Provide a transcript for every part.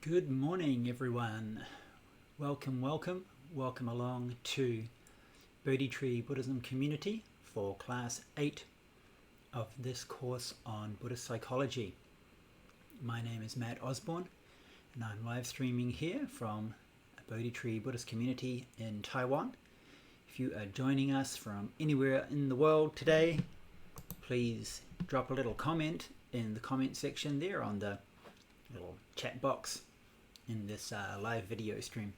Good morning, everyone. Welcome along to Bodhi Buddhism Community for Class 8 of this course on Buddhist psychology. My name is Matt Osborne, and I'm live streaming here from Bodhi Buddhist Community in Taiwan. If you are joining us from anywhere in the world today, please drop a little comment in the comment section there on the little chat box in this live video stream.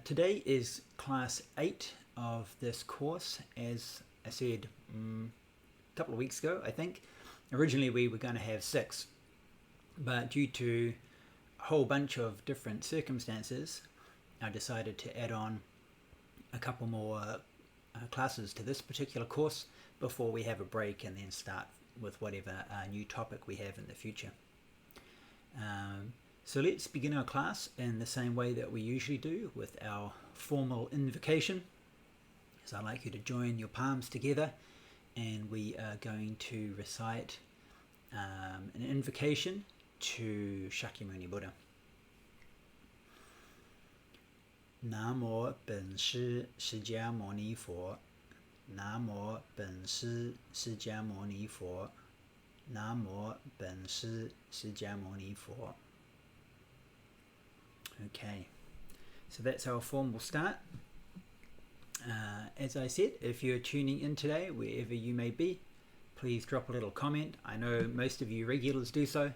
Today is class 8 of this course. As I said a couple of weeks ago, I think originally we were going to have 6, but due to a whole bunch of different circumstances, I decided to add on a couple more classes to this particular course before we have a break and then start with whatever new topic we have in the future. So let's begin our class in the same way that we usually do, with our formal invocation. So I'd like you to join your palms together, and we are going to recite an invocation to Shakyamuni Buddha. Namo 本师释迦牟尼佛 Namo 本师释迦牟尼佛 Namo 本师释迦牟尼佛. Okay, so that's our formal start. As I said, if you're tuning in today, wherever you may be, please drop a little comment. I know most of you regulars do so,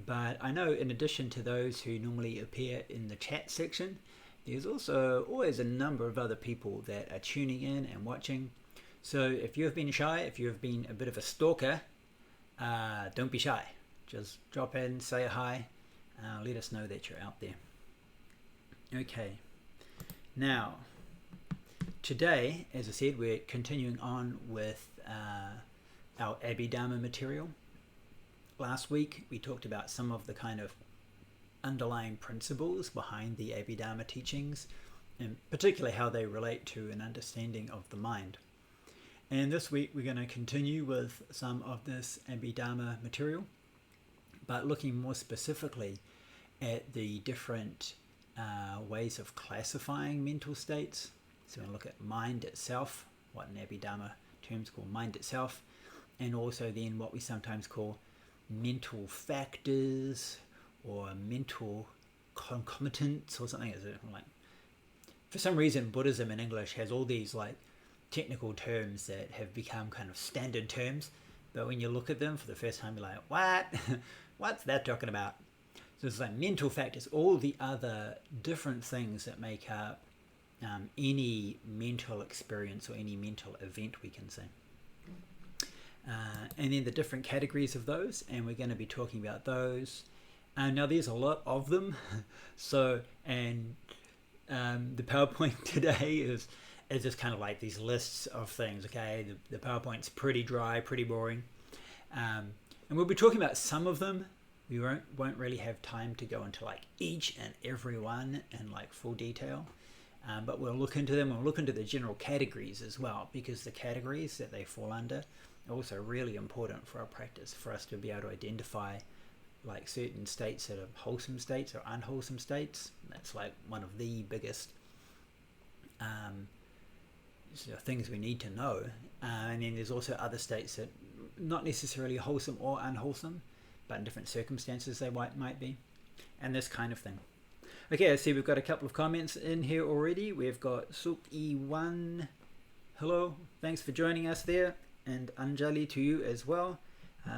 but I know in addition to those who normally appear in the chat section, there's also always a number of other people that are tuning in and watching. So if you've been shy, if you've been a bit of a stalker, don't be shy. Just drop in, say hi, let us know that you're out there. Okay, now today, as I said, we're continuing on with our Abhidharma material. Last week we talked about some of the kind of underlying principles behind the Abhidharma teachings, and particularly how they relate to an understanding of the mind. And this week we're going to continue with some of this Abhidharma material, but looking more specifically at the different ways of classifying mental states. So we're going to look at mind itself, what in Abhidharma terms called mind itself, and also then what we sometimes call mental factors or mental concomitants or something. Like, for some reason Buddhism in English has all these like technical terms that have become kind of standard terms, but when you look at them for the first time you're like, what? What's that talking about? So it's like mental factors, all the other different things that make up any mental experience or any mental event, we can say. And then the different categories of those, and we're going to be talking about those. Now there's a lot of them, so, and the PowerPoint today is just kind of like these lists of things. Okay, the PowerPoint's pretty dry, pretty boring, and we'll be talking about some of them. We won't really have time to go into like each and every one in like full detail, but we'll look into them. We'll look into the general categories as well, because the categories that they fall under are also really important for our practice, for us to be able to identify like certain states that are wholesome states or unwholesome states. That's like one of the biggest things we need to know. And then there's also other states that not necessarily wholesome or unwholesome, but in different circumstances they might be, and this kind of thing. Okay, I see we've got a couple of comments in here already. We've got Suk E1, hello, thanks for joining us there, and Anjali to you as well.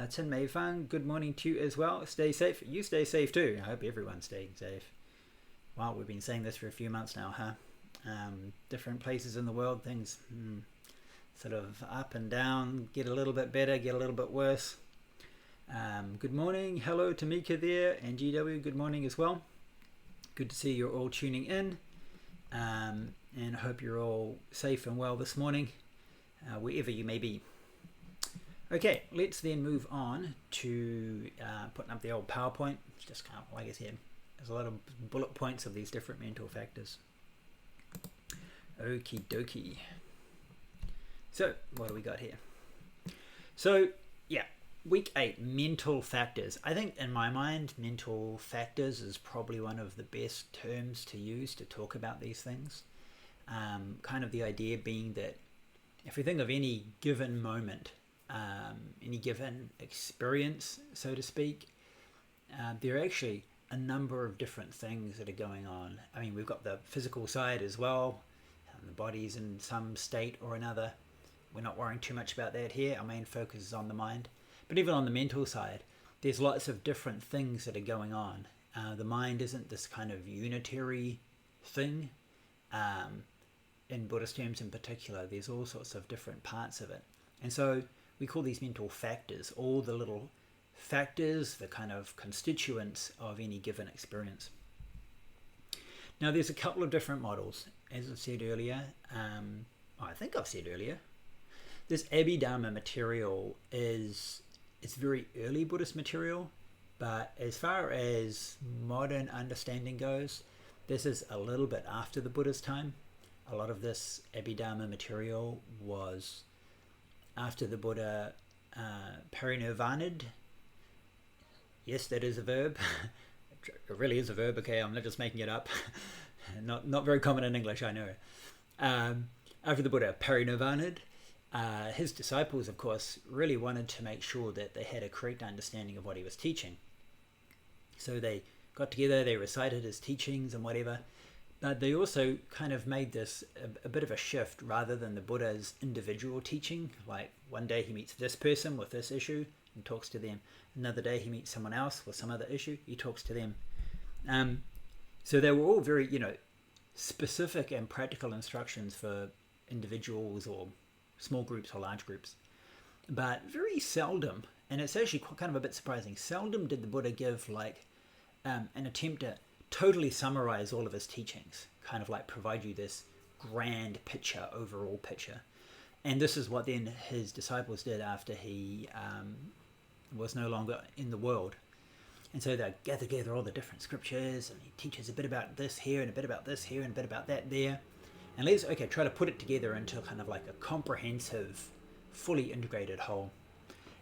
Tin Mei Fang, good morning to you as well. Stay safe. You stay safe too. I hope everyone's staying safe. Wow, we've been saying this for a few months now, huh? Different places in the world, things sort of up and down, get a little bit better, get a little bit worse. Good morning. Hello to Mika there, and GW, good morning as well. Good to see you're all tuning in, and I hope you're all safe and well this morning, wherever you may be. Okay, let's then move on to putting up the old PowerPoint. It's just kind of, like I said, there's a lot of bullet points of these different mental factors. Okie dokie. So, what do we got here? So, yeah, week 8, mental factors. I think in my mind, mental factors is probably one of the best terms to use to talk about these things. Kind of the idea being that if we think of any given moment, any given experience, so to speak, there are actually a number of different things that are going on. I mean, we've got the physical side as well. The body's in some state or another. We're not worrying too much about that here. Our main focus is on the mind. But even on the mental side, there's lots of different things that are going on. The mind isn't this kind of unitary thing. In Buddhist terms in particular, there's all sorts of different parts of it. And so we call these mental factors, all the little factors, the kind of constituents of any given experience. Now there's a couple of different models. As I said earlier, I think I've said earlier, this Abhidharma material it's very early Buddhist material, but as far as modern understanding goes, this is a little bit after the Buddha's time. A lot of this Abhidharma material was after the Buddha parinirvaned. Yes, that is a verb. It really is a verb, okay? I'm not just making it up. Not very common in English, I know. After the Buddha parinirvaned, his disciples, of course, really wanted to make sure that they had a correct understanding of what he was teaching. So they got together, they recited his teachings and whatever, but they also kind of made this a bit of a shift. Rather than the Buddha's individual teaching, like one day he meets this person with this issue and talks to them. Another day he meets someone else with some other issue, he talks to them. So they were all very, specific and practical instructions for individuals or small groups or large groups. But very seldom, and it's actually kind of a bit surprising, seldom did the Buddha give an attempt to totally summarize all of his teachings, kind of like provide you this grand picture, overall picture. And this is what then his disciples did after he was no longer in the world. And so they gather together all the different scriptures, and he teaches a bit about this here, and a bit about this here, and a bit about that there. And let's, try to put it together into kind of like a comprehensive, fully integrated whole.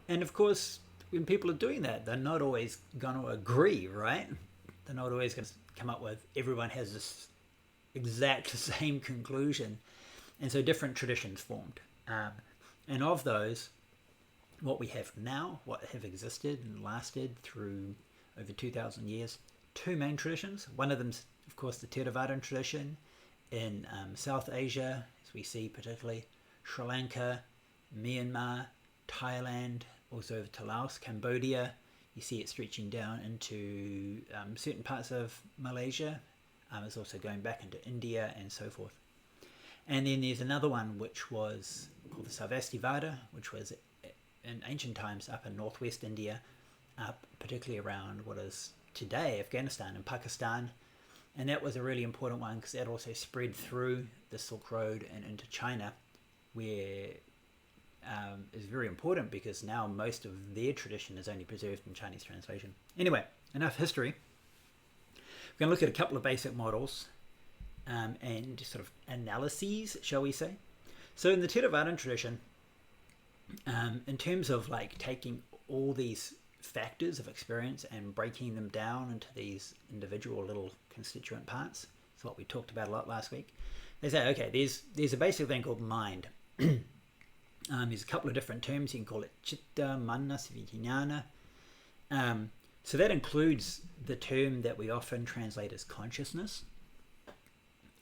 And of course, when people are doing that, they're not always going to agree, right? They're not always going to come up with, everyone has this exact same conclusion. And so different traditions formed. And of those, what we have now, what have existed and lasted through over 2,000 years, two main traditions. One of them's, of course, the Theravadan tradition in South Asia, as we see particularly Sri Lanka, Myanmar, Thailand, also over to Laos, Cambodia. You see it stretching down into certain parts of Malaysia. It's also going back into India and so forth. And then there's another one which was called the Sarvastivada, which was in ancient times up in northwest India, particularly around what is today Afghanistan and Pakistan. And that was a really important one because that also spread through the Silk Road and into China, where is very important because now most of their tradition is only preserved in Chinese translation. Anyway, enough history. We're going to look at a couple of basic models and sort of analyses, shall we say. So in the Theravadan tradition, in terms of taking all these factors of experience and breaking them down into these individual little constituent parts, that's what we talked about a lot last week. They say, okay, there's a basic thing called mind. There's a couple of different terms. You can call it chitta, manas, vijnana. So that includes the term that we often translate as consciousness,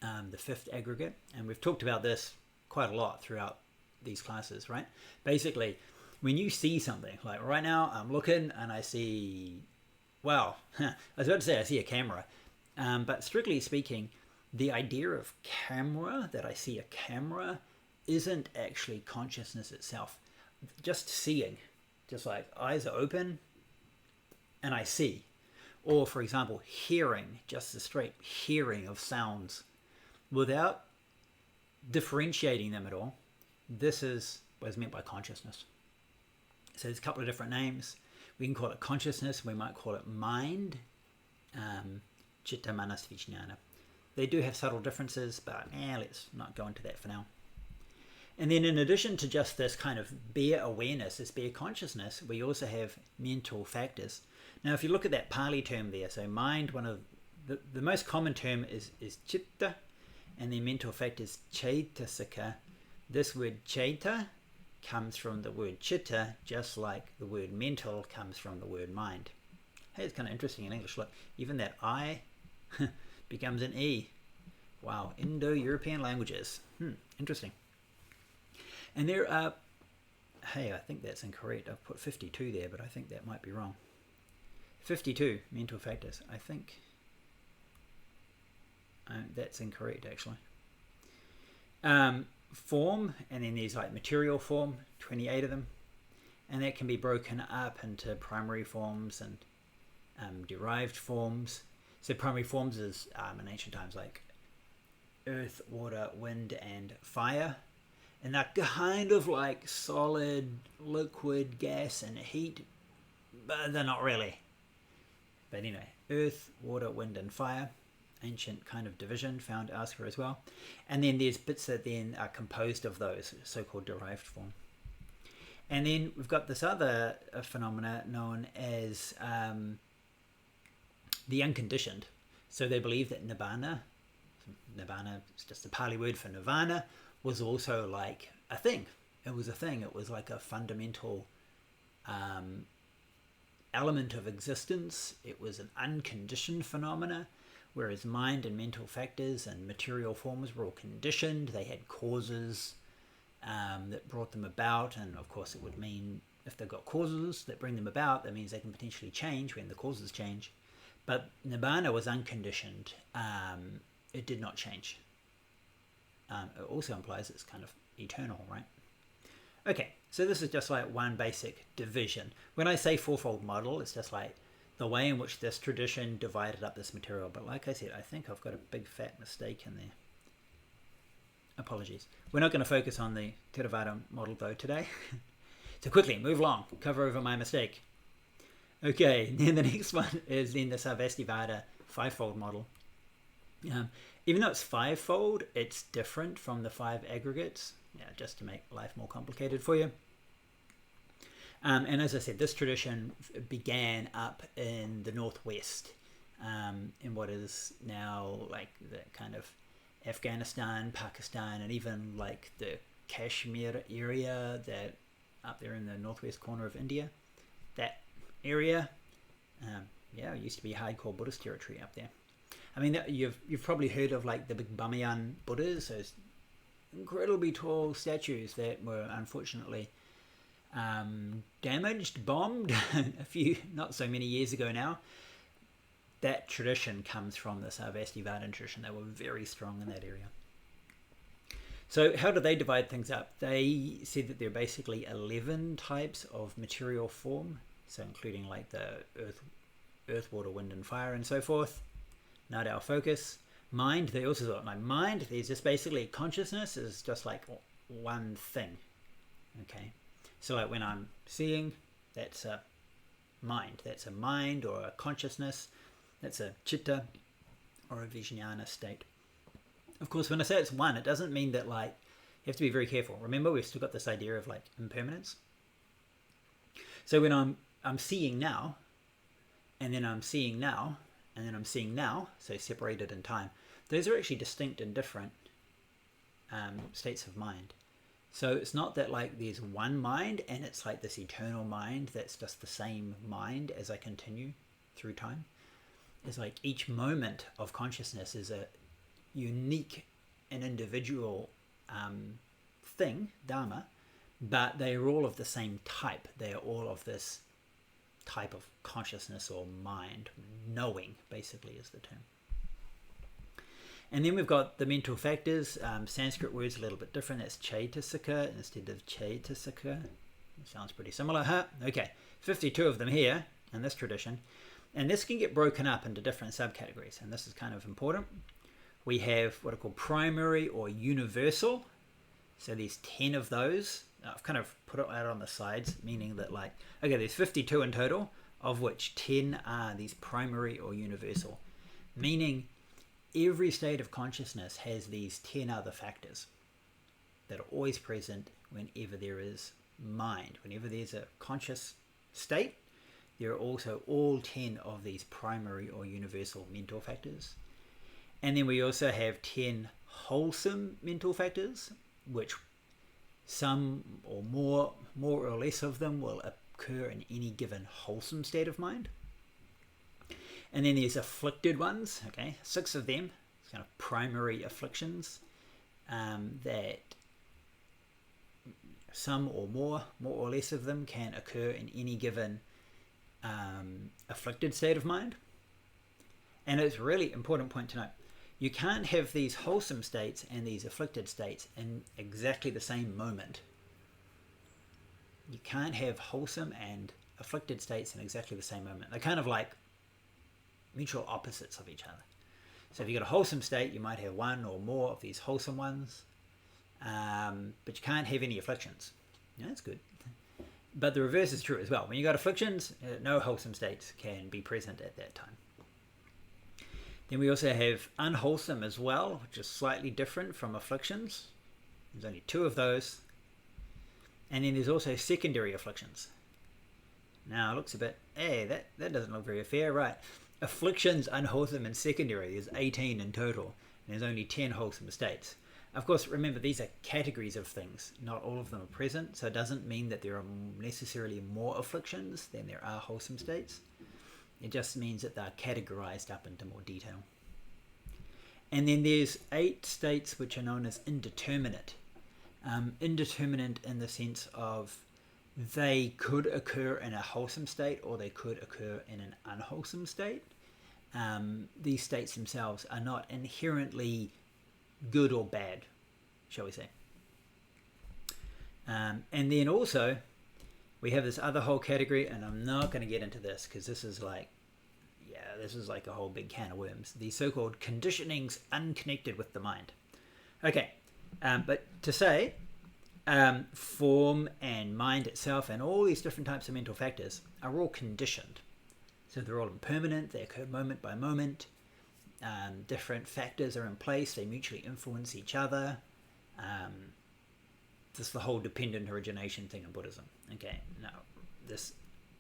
the fifth aggregate. And we've talked about this quite a lot throughout these classes, right? Basically, when you see something, like right now I'm looking and I see, wow, I was about to say I see a camera. But strictly speaking, the idea of camera, that I see a camera, isn't actually consciousness itself. Just seeing, just like eyes are open and I see. Or for example, hearing, just the straight hearing of sounds without differentiating them at all. This is what is meant by consciousness. So there's a couple of different names. We can call it consciousness. We might call it mind. Chitta, manas, vijnana. They do have subtle differences, but let's not go into that for now. And then in addition to just this kind of bare awareness, this bare consciousness, we also have mental factors. Now, if you look at that Pali term there, so mind, one of the most common term is chitta, and then mental factors chaitasika. This word chaita comes from the word chitta, just like the word mental comes from the word mind. Hey, it's kind of interesting in English. Look, even that I becomes an E. Wow, Indo-European languages. Interesting. And there are, hey, I think that's incorrect. I've put 52 there, but I think that might be wrong. 52 mental factors. I think that's incorrect, actually. Form, and then there's like material form, 28 of them. And that can be broken up into primary forms and derived forms. So primary forms is in ancient times like earth, water, wind, and fire. And they're kind of like solid, liquid, gas, and heat, but they're not really. But anyway, earth, water, wind, and fire. Ancient kind of division found elsewhere as well. And then there's bits that then are composed of those, so-called derived form. And then we've got this other phenomena known as the unconditioned. So they believe that nibbana is just a Pali word for nirvana, was also like a thing. It was a thing. It was like a fundamental element of existence. It was an unconditioned phenomena, whereas mind and mental factors and material forms were all conditioned. They had causes that brought them about, and of course it would mean if they've got causes that bring them about, that means they can potentially change when the causes change. But nibbana was unconditioned. It did not change. It also implies it's kind of eternal, right? Okay, so this is just like one basic division. When I say fourfold model, it's just like the way in which this tradition divided up this material. But like I said, I think I've got a big fat mistake in there. Apologies. We're not going to focus on the Theravada model though today. So quickly, move along, cover over my mistake. Okay, then the next one is then the Sarvastivada fivefold model. Even though it's fivefold, it's different from the five aggregates, just to make life more complicated for you. And as I said, this tradition began up in the northwest, in what is now like the kind of Afghanistan, Pakistan, and even like the Kashmir area, that up there in the northwest corner of India. That area, it used to be hardcore Buddhist territory up there. I mean, you've probably heard of like the big Bamayan Buddhas, those incredibly tall statues that were unfortunately damaged, bombed a few, not so many years ago now. That tradition comes from the Sarvastivada tradition. They were very strong in that area. So how do they divide things up? They said that there are basically 11 types of material form, so including like the earth, water, wind, and fire, and so forth. Not our focus. Mind, they also thought, like mind, there's just basically consciousness is just like one thing. Okay, so like when I'm seeing, that's a mind. That's a mind or a consciousness. That's a chitta or a vijnana state. Of course, when I say it's one, it doesn't mean that like, you have to be very careful. Remember, we've still got this idea of like impermanence. So when I'm seeing now, and then I'm seeing now, and then I'm seeing now, so separated in time, those are actually distinct and different states of mind. So it's not that like there's one mind and it's like this eternal mind that's just the same mind as I continue through time. It's like each moment of consciousness is a unique and individual thing, dharma, but they are all of the same type. They are all of this type of consciousness or mind. Knowing, basically, is the term. And then we've got the mental factors. Sanskrit words a little bit different. That's chaitasika instead of chaitasika. It sounds pretty similar, huh? Okay, 52 of them here in this tradition. And this can get broken up into different subcategories, and this is kind of important. We have what are called primary or universal. So there's 10 of those. I've kind of put it out on the sides, meaning that like, okay, there's 52 in total, of which 10 are these primary or universal, meaning every state of consciousness has these 10 other factors that are always present whenever there is mind. Whenever there's a conscious state, there are also all 10 of these primary or universal mental factors. And then we also have 10 wholesome mental factors, which some or more or less of them will occur in any given wholesome state of mind. And then there's afflicted ones, okay, 6 of them, kind of primary afflictions, that some or more or less of them can occur in any given afflicted state of mind. And it's a really important point to note. You can't have these wholesome states and these afflicted states in exactly the same moment. You can't have wholesome and afflicted states in exactly the same moment. They're kind of like mutual opposites of each other. So if you've got a wholesome state, you might have one or more of these wholesome ones, but you can't have any afflictions. Yeah, that's good. But the reverse is true as well. When you've got afflictions, no wholesome states can be present at that time. Then we also have unwholesome as well, which is slightly different from afflictions. There's only 2 of those. And then there's also secondary afflictions. Now it looks a bit, hey, that doesn't look very fair, right? Afflictions, unwholesome, and secondary. There's 18 in total. And there's only 10 wholesome states. Of course, remember, these are categories of things. Not all of them are present, so it doesn't mean that there are necessarily more afflictions than there are wholesome states. It just means that they're categorized up into more detail. And then there's 8 states which are known as indeterminate. Indeterminate in the sense of they could occur in a wholesome state or they could occur in an unwholesome state. These states themselves are not inherently good or bad, shall we say. And then also we have this other whole category, and I'm not going to get into this because this is like a whole big can of worms. The so-called conditionings unconnected with the mind. Okay, but to say form and mind itself and all these different types of mental factors are all conditioned. So they're all impermanent, they occur moment by moment. Different factors are in place, they mutually influence each other. This is the whole dependent origination thing in Buddhism. Okay, now this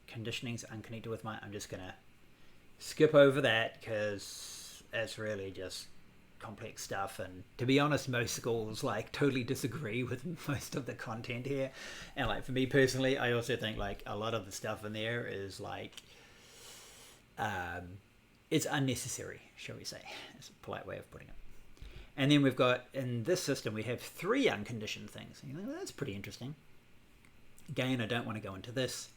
conditioning's unconnected with mind. I'm just going to skip over that because it's really just complex stuff, and to be honest, most schools like totally disagree with most of the content here. And like for me personally, I also think like a lot of the stuff in there is like it's unnecessary, shall we say. That's a polite way of putting it. And then we've got, in this system, we have 3 unconditioned things. You know, that's pretty interesting. Again, I don't want to go into this,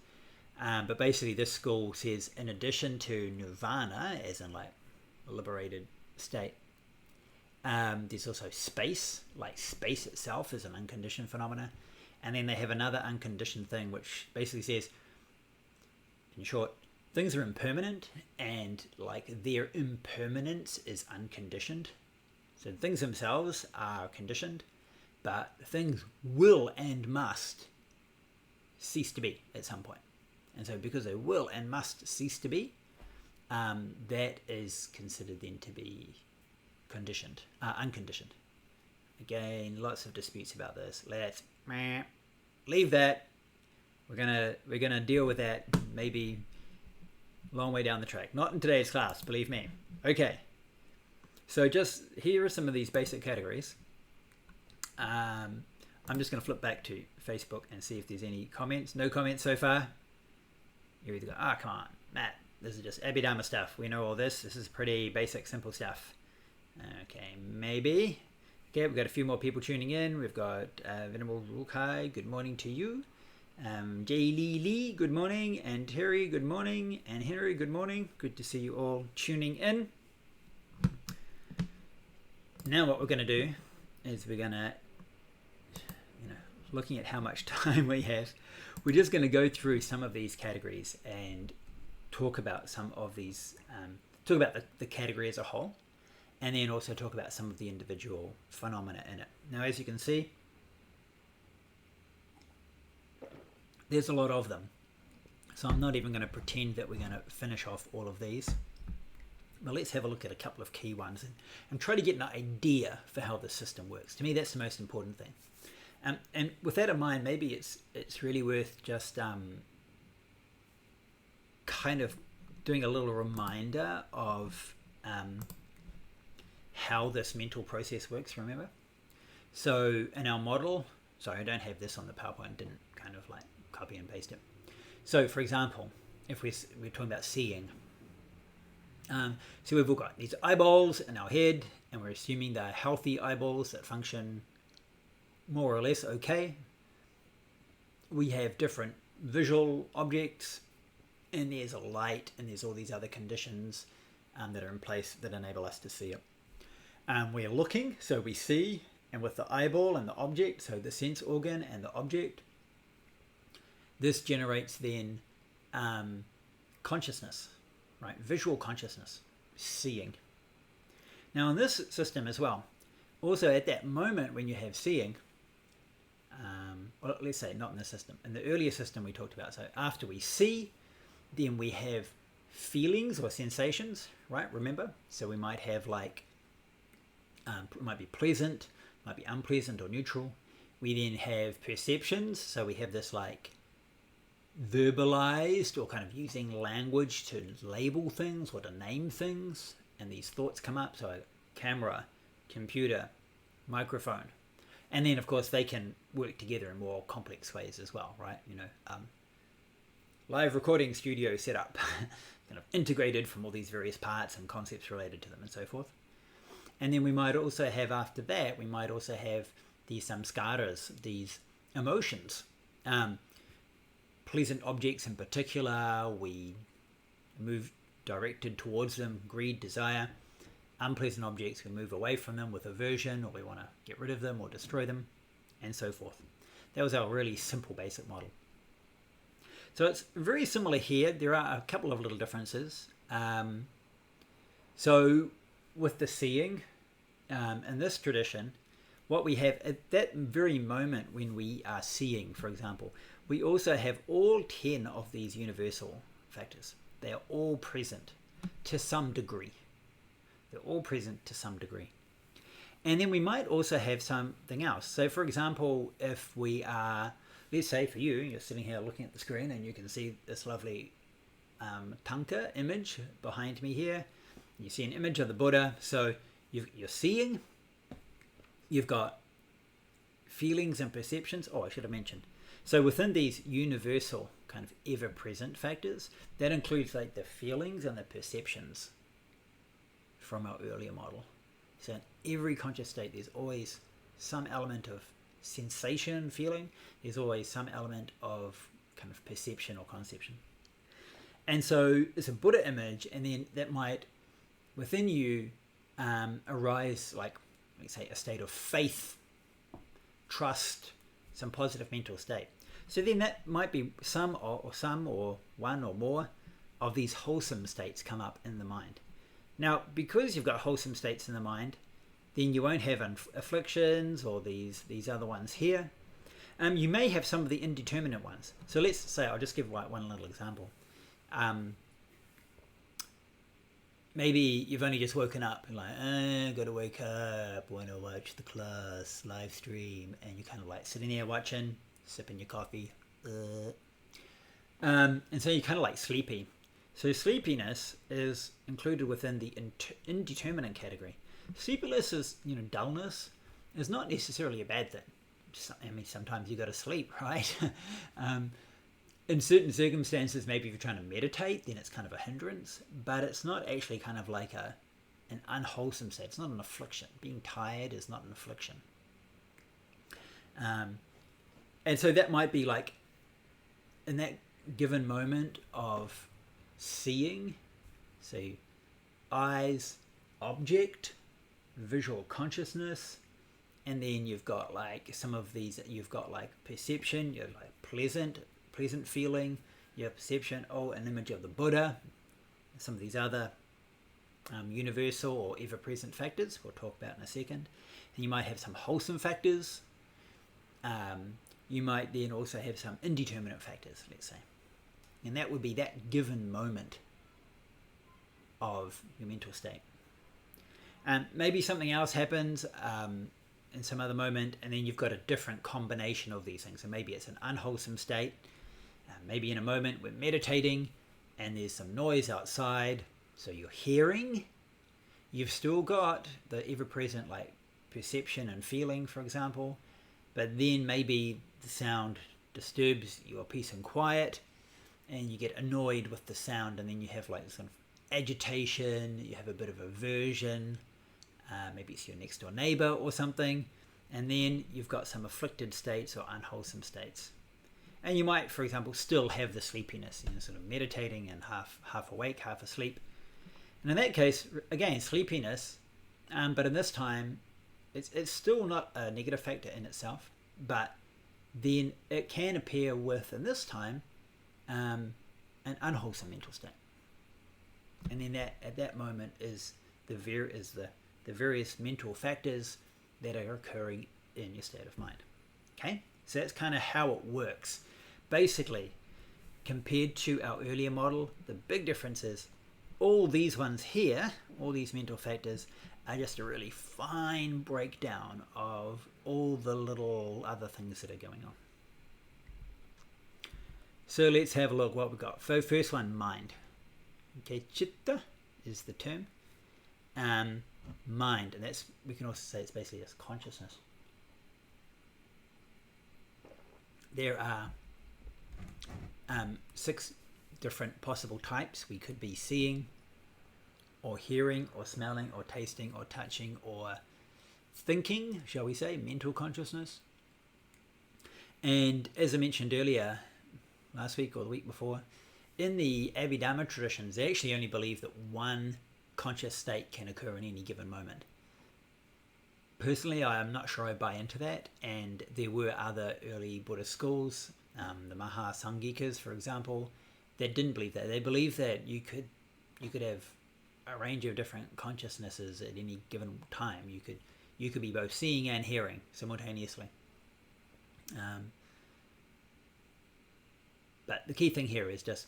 but basically this school says in addition to nirvana, as in like a liberated state, there's also space, like space itself is an unconditioned phenomena. And then they have another unconditioned thing, which basically says, in short, things are impermanent, and like their impermanence is unconditioned. So things themselves are conditioned, but things will and must cease to be at some point. And so because they will and must cease to be, that is considered then to be unconditioned. Again, lots of disputes about this. Let's leave that. We're gonna deal with that maybe a long way down the track. Not in today's class, believe me. Okay. So just here are some of these basic categories. I'm just going to flip back to Facebook and see if there's any comments. No comments so far. You either go, come on, Matt, this is just Abhidharma stuff. We know all this. This is pretty basic, simple stuff. Okay, maybe. Okay, we've got a few more people tuning in. We've got Venerable Rukai, good morning to you. Jay Lee, good morning. And Terry, good morning. And Henry, good morning. Good to see you all tuning in. Now what we're going to do is we're going to, looking at how much time we have, we're just going to go through some of these categories and talk about some of these, talk about the category as a whole, and then also talk about some of the individual phenomena in it. Now, as you can see, there's a lot of them. So I'm not even going to pretend that we're going to finish off all of these. But let's have a look at a couple of key ones and try to get an idea for how the system works. To me, that's the most important thing. And with that in mind, maybe it's really worth just kind of doing a little reminder of how this mental process works, remember? So in our model, sorry, I don't have this on the PowerPoint, didn't kind of like copy and paste it. So for example, if we're talking about seeing, so we've all got these eyeballs in our head, and we're assuming they're healthy eyeballs that function more or less okay. We have different visual objects, and there's a light, and there's all these other conditions that are in place that enable us to see it. We are looking, so we see, and with the eyeball and the object, so the sense organ and the object, this generates then consciousness, right? Visual consciousness, seeing. Now in this system as well, also at that moment when you have seeing, well, let's say not in this system, in the earlier system we talked about, so after we see, then we have feelings or sensations, right? Remember? So we might have like, it might be pleasant, might be unpleasant or neutral. We then have perceptions, so we have this like verbalized or kind of using language to label things or to name things, and these thoughts come up, so camera, computer, microphone. And then of course they can work together in more complex ways as well, right? You know, live recording studio setup, kind of integrated from all these various parts and concepts related to them and so forth. And then we might also have, after that, we might also have these samskaras, these emotions. Pleasant objects in particular, we move directed towards them, greed, desire. Unpleasant objects, we move away from them with aversion, or we want to get rid of them or destroy them, and so forth. That was our really simple basic model. So it's very similar here. There are a couple of little differences. So with the seeing, in this tradition, what we have at that very moment when we are seeing, for example, we also have all 10 of these universal factors. They are all present to some degree. They're all present to some degree. And then we might also have something else. So for example, if we are, let's say for you, you're sitting here looking at the screen and you can see this lovely tanka image behind me here. You see an image of the Buddha. So you're seeing, you've got feelings and perceptions. Oh, I should have mentioned. So within these universal kind of ever-present factors, that includes like the feelings and the perceptions from our earlier model. So in every conscious state, there's always some element of sensation, feeling. There's always some element of kind of perception or conception. And so it's a Buddha image, and then that might, within you, arise like, let's say, a state of faith, trust, some positive mental state. So then that might be some or one or more of these wholesome states come up in the mind. Now, because you've got wholesome states in the mind, then you won't have afflictions or these other ones here. You may have some of the indeterminate ones. So let's say, I'll just give one little example. Maybe you've only just woken up and like, got to wake up, want to watch the class live stream, and you're kind of like sitting there watching, sipping your coffee, and so you're kind of like sleepy. So sleepiness is included within the indeterminate category. Sleepiness is, dullness is not necessarily a bad thing. I mean, sometimes you got to sleep, right? In certain circumstances, maybe if you're trying to meditate, then it's kind of a hindrance, but it's not actually kind of like an unwholesome state. It's not an affliction. Being tired is not an affliction. And so that might be like, in that given moment of seeing, so eyes, object, visual consciousness, and then you've got like some of these, you've got like perception, you're like pleasant feeling, your perception, an image of the Buddha, some of these other universal or ever-present factors we'll talk about in a second. And you might have some wholesome factors. You might then also have some indeterminate factors, let's say. And that would be that given moment of your mental state. Maybe something else happens in some other moment, and then you've got a different combination of these things. So maybe it's an unwholesome state, maybe in a moment we're meditating and there's some noise outside, so you're hearing. You've still got the ever-present like perception and feeling, for example, but then maybe the sound disturbs your peace and quiet, and you get annoyed with the sound, and then you have like some agitation, you have a bit of aversion, maybe it's your next door neighbor or something, and then you've got some afflicted states or unwholesome states. And you might, for example, still have the sleepiness, sort of meditating and half awake, half asleep. And in that case, again, sleepiness, but in this time, it's still not a negative factor in itself, but then it can appear with, in this time, an unwholesome mental state. And then that at that moment is the various mental factors that are occurring in your state of mind. Okay, so that's kind of how it works. Basically, compared to our earlier model, the big difference is all these ones here, all these mental factors, are just a really fine breakdown of all the little other things that are going on. So let's have a look what we've got. So first one, mind. Okay, chitta is the term. Mind, and that's, we can also say it's basically just consciousness. There are 6 different possible types. We could be seeing, or hearing, or smelling, or tasting, or touching, or thinking, shall we say, mental consciousness. And as I mentioned earlier, last week or the week before, in the Abhidhamma traditions, they actually only believe that one conscious state can occur in any given moment. Personally, I am not sure I buy into that, and there were other early Buddhist schools, the Mahasangikas, for example, that didn't believe that. They believed that you could have a range of different consciousnesses at any given time. You could be both seeing and hearing simultaneously. But the key thing here is just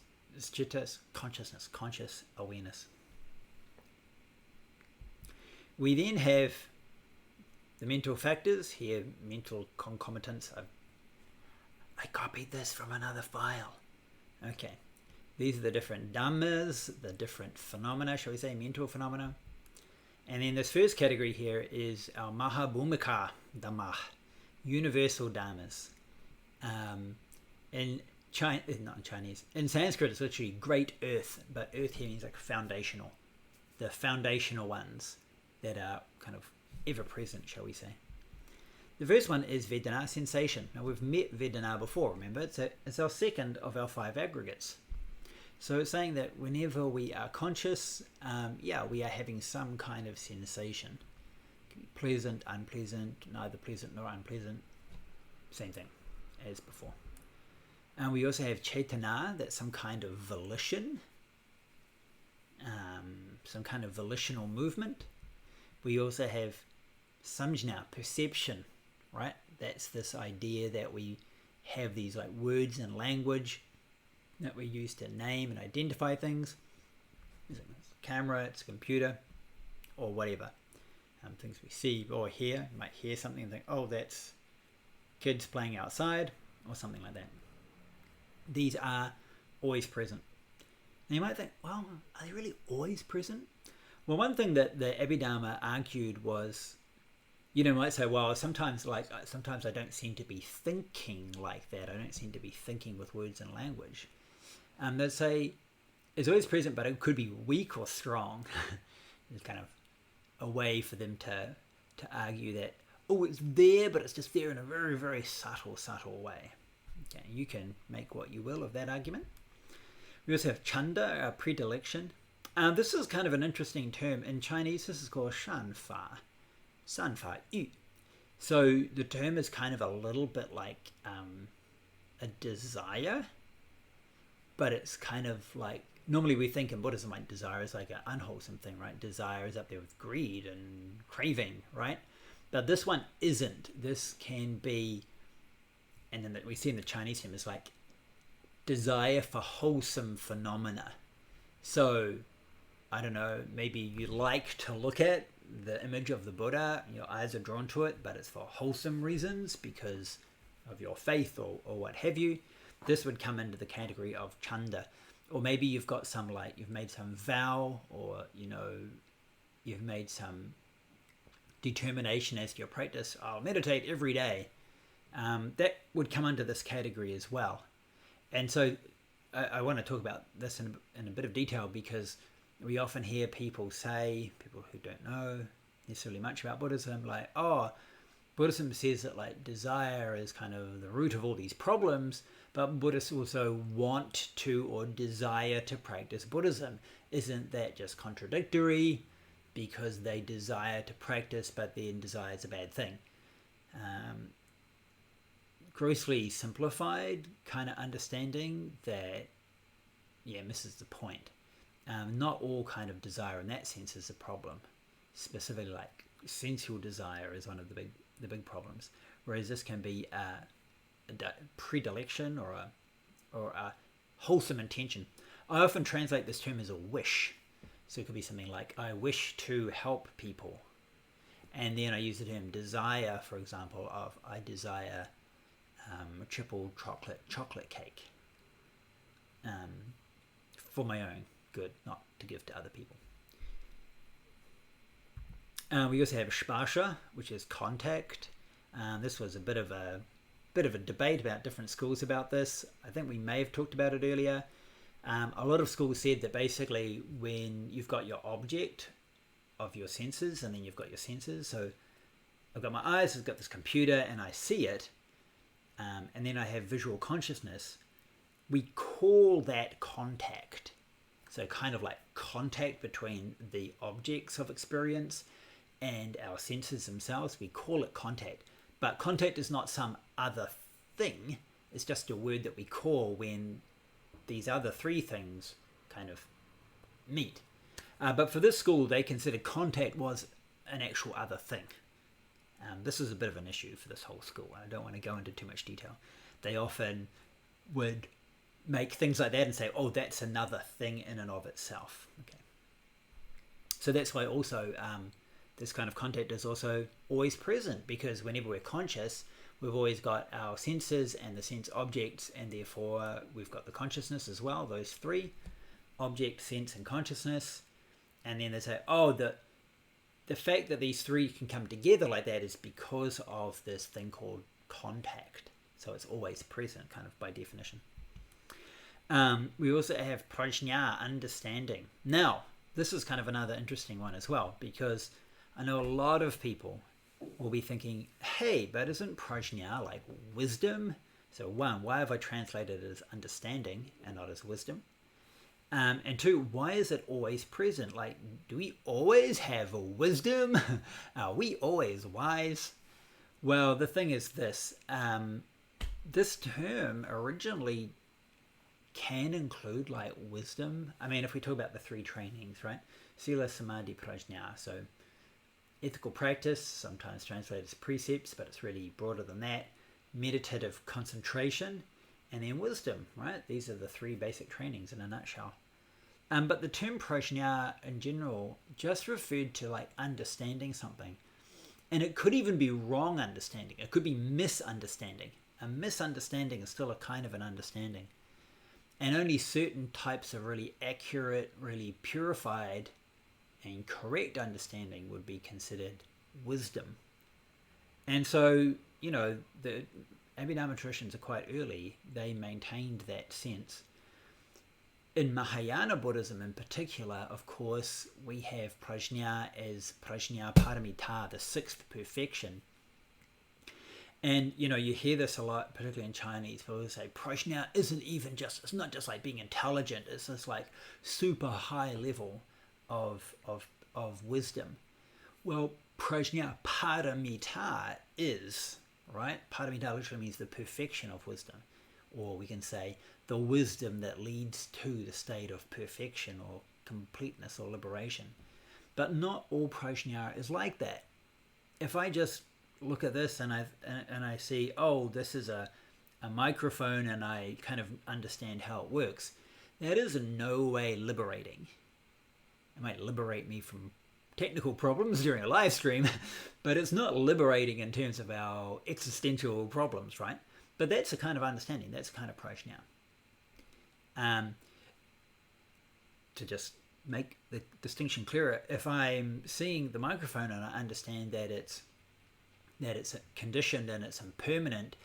chitta, consciousness, conscious awareness. We then have the mental factors here, mental concomitants. I copied this from another file. Okay, these are the different dhammas, the different phenomena, shall we say, mental phenomena. And then this first category here is our Mahabhumika Dhamma, universal dhammas. Not in Chinese. In Sanskrit, it's literally great earth, but earth here means like foundational. The foundational ones that are kind of ever-present, shall we say. The first one is Vedana, sensation. Now, we've met Vedana before, remember? It's our second of our 5 aggregates. So it's saying that whenever we are conscious, we are having some kind of sensation. It can be pleasant, unpleasant, neither pleasant nor unpleasant. Same thing as before. And we also have Chaitana, that's some kind of volition, some kind of volitional movement. We also have Samjna, perception, right? That's this idea that we have these like words and language that we use to name and identify things. It's a camera, it's a computer, or whatever. Things we see or hear. You might hear something and think, oh, that's kids playing outside, or something like that. These are always present. And you might think, well, are they really always present? Well, one thing that the Abhidhamma argued was, you might say, well, sometimes I don't seem to be thinking like that. I don't seem to be thinking with words and language. They'd say it's always present, but it could be weak or strong. It's kind of a way for them to argue that, oh, it's there, but it's just there in a very, very subtle way. Okay, you can make what you will of that argument. We also have chanda, our predilection. This is kind of an interesting term. In Chinese, this is called shanfa, sanfa yu. So the term is kind of a little bit like a desire, but it's kind of like, normally we think in Buddhism like desire is like an unwholesome thing, right? Desire is up there with greed and craving, right? But this one isn't. This can be, and then we see in the Chinese term, is like desire for wholesome phenomena. So, I don't know, maybe you like to look at the image of the Buddha, your eyes are drawn to it, but it's for wholesome reasons because of your faith or what have you, this would come into the category of chanda. Or maybe you've got some, like, you've made some vow, or, you know, you've made some determination as to your practice. I'll meditate every day. That would come under this category as well. And so I want to talk about this in a bit of detail, because we often hear people say, people who don't know necessarily much about Buddhism, like, oh, Buddhism says that, like, desire is kind of the root of all these problems, but Buddhists also want to or desire to practice Buddhism. Isn't that just contradictory? Because they desire to practice, but then desire is a bad thing. Grossly simplified kind of understanding that, yeah, misses the point. Not all kind of desire in that sense is a problem. Specifically, like, sensual desire is one of the big problems, whereas this can be a predilection or a wholesome intention. I often translate this term as a wish. So it could be something like, I wish to help people. And then I use the term desire, for example, of I desire a triple chocolate cake for my own good, not to give to other people. We also have sparsha, which is contact. This was a bit of a debate about different schools about this. I think we may have talked about it earlier. A lot of schools said that basically when you've got your object of your senses, and then you've got your senses. So I've got my eyes, I've got this computer, and I see it, and then I have visual consciousness. We call that contact. So kind of like contact between the objects of experience and our senses themselves. We call it contact. But contact is not some other thing. It's just a word that we call when these other three things kind of meet. But for this school, they considered contact was an actual other thing. This is a bit of an issue for this whole school. I don't want to go into too much detail. They often would make things like that and say, oh, that's another thing in and of itself. Okay. So that's why also this kind of contact is also always present, because whenever we're conscious, we've always got our senses and the sense objects, and therefore we've got the consciousness as well, those three, object, sense, and consciousness. And then they say, oh, the fact that these three can come together like that is because of this thing called contact. So it's always present, kind of by definition. We also have prajna, understanding. Now, this is kind of another interesting one as well, because I know a lot of people will be thinking, hey, but isn't prajna like wisdom? So one, why have I translated it as understanding and not as wisdom? And two, why is it always present? Like, do we always have a wisdom? Are we always wise? Well, the thing is this. This term originally can include like wisdom. I mean, if we talk about the three trainings, right? Sila, Samadhi, Prajna. So ethical practice, sometimes translated as precepts, but it's really broader than that. Meditative concentration, and then wisdom, right? These are the three basic trainings in a nutshell. But the term prajna in general just referred to like understanding something. And it could even be wrong understanding. It could be misunderstanding. A misunderstanding is still a kind of an understanding. And only certain types of really accurate, really purified and correct understanding would be considered wisdom. And so, you know, the Abhidharma traditions are quite early. They maintained that sense. In Mahayana Buddhism in particular, of course, we have prajna as prajna paramita, the sixth perfection. And, you know, you hear this a lot, particularly in Chinese. People say prajna isn't even just, it's not just like being intelligent. It's this like super high level of wisdom. Well, prajna paramita is, right? Paramita literally means the perfection of wisdom. Or we can say the wisdom that leads to the state of perfection or completeness or liberation. But not all prajna is like that. If I just look at this and I see, oh, this is a microphone, and I kind of understand how it works, that is in no way liberating. It might liberate me from technical problems during a live stream, but it's not liberating in terms of our existential problems, right? But that's a kind of understanding, that's a kind of approach now. To just make the distinction clearer, if I'm seeing the microphone and I understand that it's conditioned and it's impermanent,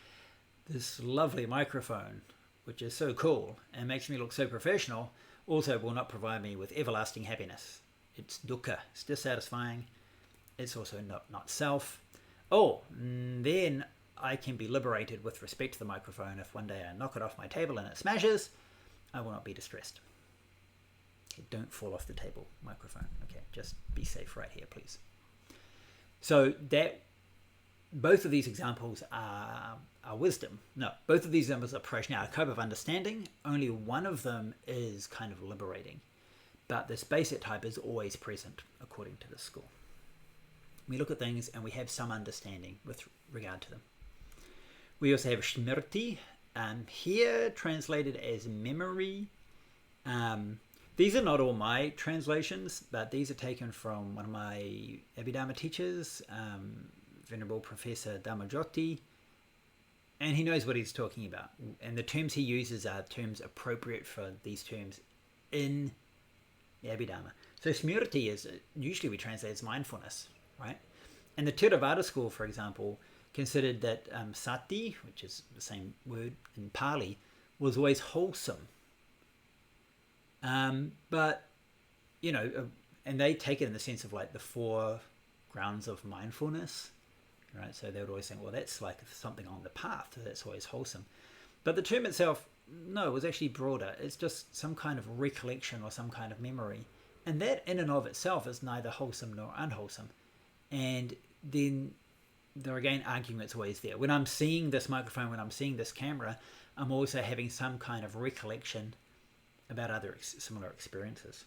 this lovely microphone, which is so cool and makes me look so professional, also will not provide me with everlasting happiness. It's dukkha, it's dissatisfying, it's also not self. Then I can be liberated with respect to the microphone. If one day I knock it off my table and it smashes, I will not be distressed. Okay, don't fall off the table, microphone. Okay, just be safe right here, please. So that both of these examples are wisdom. No, both of these examples are prajna, a type of understanding. Only one of them is kind of liberating. But this basic type is always present, according to this school. We look at things and we have some understanding with regard to them. We also have smriti, here translated as memory. These are not all my translations, but these are taken from one of my Abhidharma teachers, Venerable Professor Dhamajoti, and he knows what he's talking about. And the terms he uses are terms appropriate for these terms in the Abhidharma. So smriti is, usually we translate as mindfulness, right? And the Theravada school, for example, considered that sati, which is the same word in Pali, was always wholesome. But, and they take it in the sense of like the 4 grounds of mindfulness, right? So they would always think, well, that's like something on the path, so that's always wholesome. But the term itself, no, it was actually broader. It's just some kind of recollection or some kind of memory. And that in and of itself is neither wholesome nor unwholesome. And then there are again arguments always there. When I'm seeing this microphone, when I'm seeing this camera, I'm also having some kind of recollection about other similar experiences.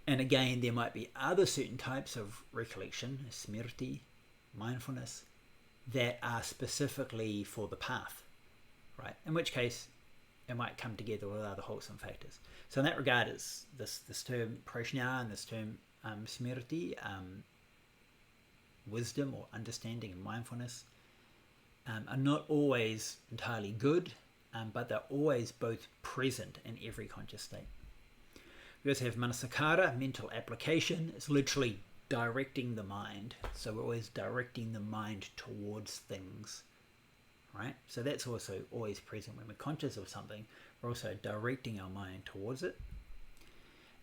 And again, there might be other certain types of recollection, smriti, mindfulness, that are specifically for the path, right? In which case, it might come together with other wholesome factors. So in that regard, it's this term prajna and this term smriti, wisdom or understanding and mindfulness, are not always entirely good, but they're always both present in every conscious state. We also have manasakara, mental application. It's literally directing the mind. So we're always directing the mind towards things, right? So that's also always present. When we're conscious of something, we're also directing our mind towards it.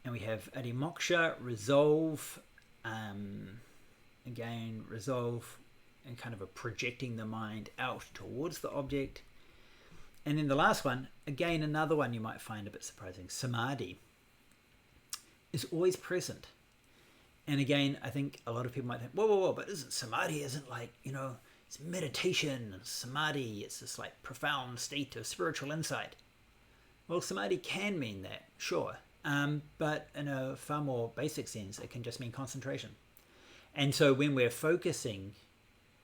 And we have adimoksha, resolve, again, resolve and kind of a projecting the mind out towards the object. And then the last one, again, another one you might find a bit surprising, samadhi, is always present. And again, I think a lot of people might think, whoa, but samadhi isn't like, it's meditation, and samadhi, it's this like profound state of spiritual insight. Well, samadhi can mean that, sure. But in a far more basic sense, it can just mean concentration. And so when we're focusing,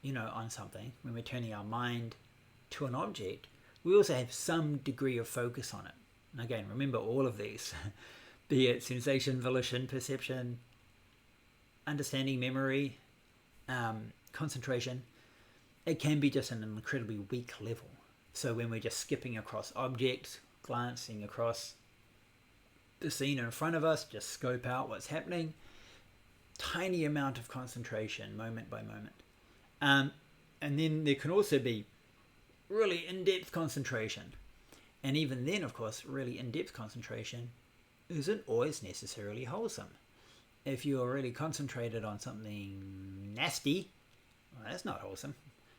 on something, when we're turning our mind to an object, we also have some degree of focus on it. And again, remember all of these, be it sensation, volition, perception, understanding, memory, concentration. It can be just an incredibly weak level. So when we're just skipping across objects, glancing across the scene in front of us, just scope out what's happening, tiny amount of concentration, moment by moment. And then there can also be really in-depth concentration. And even then, of course, really in-depth concentration isn't always necessarily wholesome. If you're really concentrated on something nasty, well, that's not wholesome.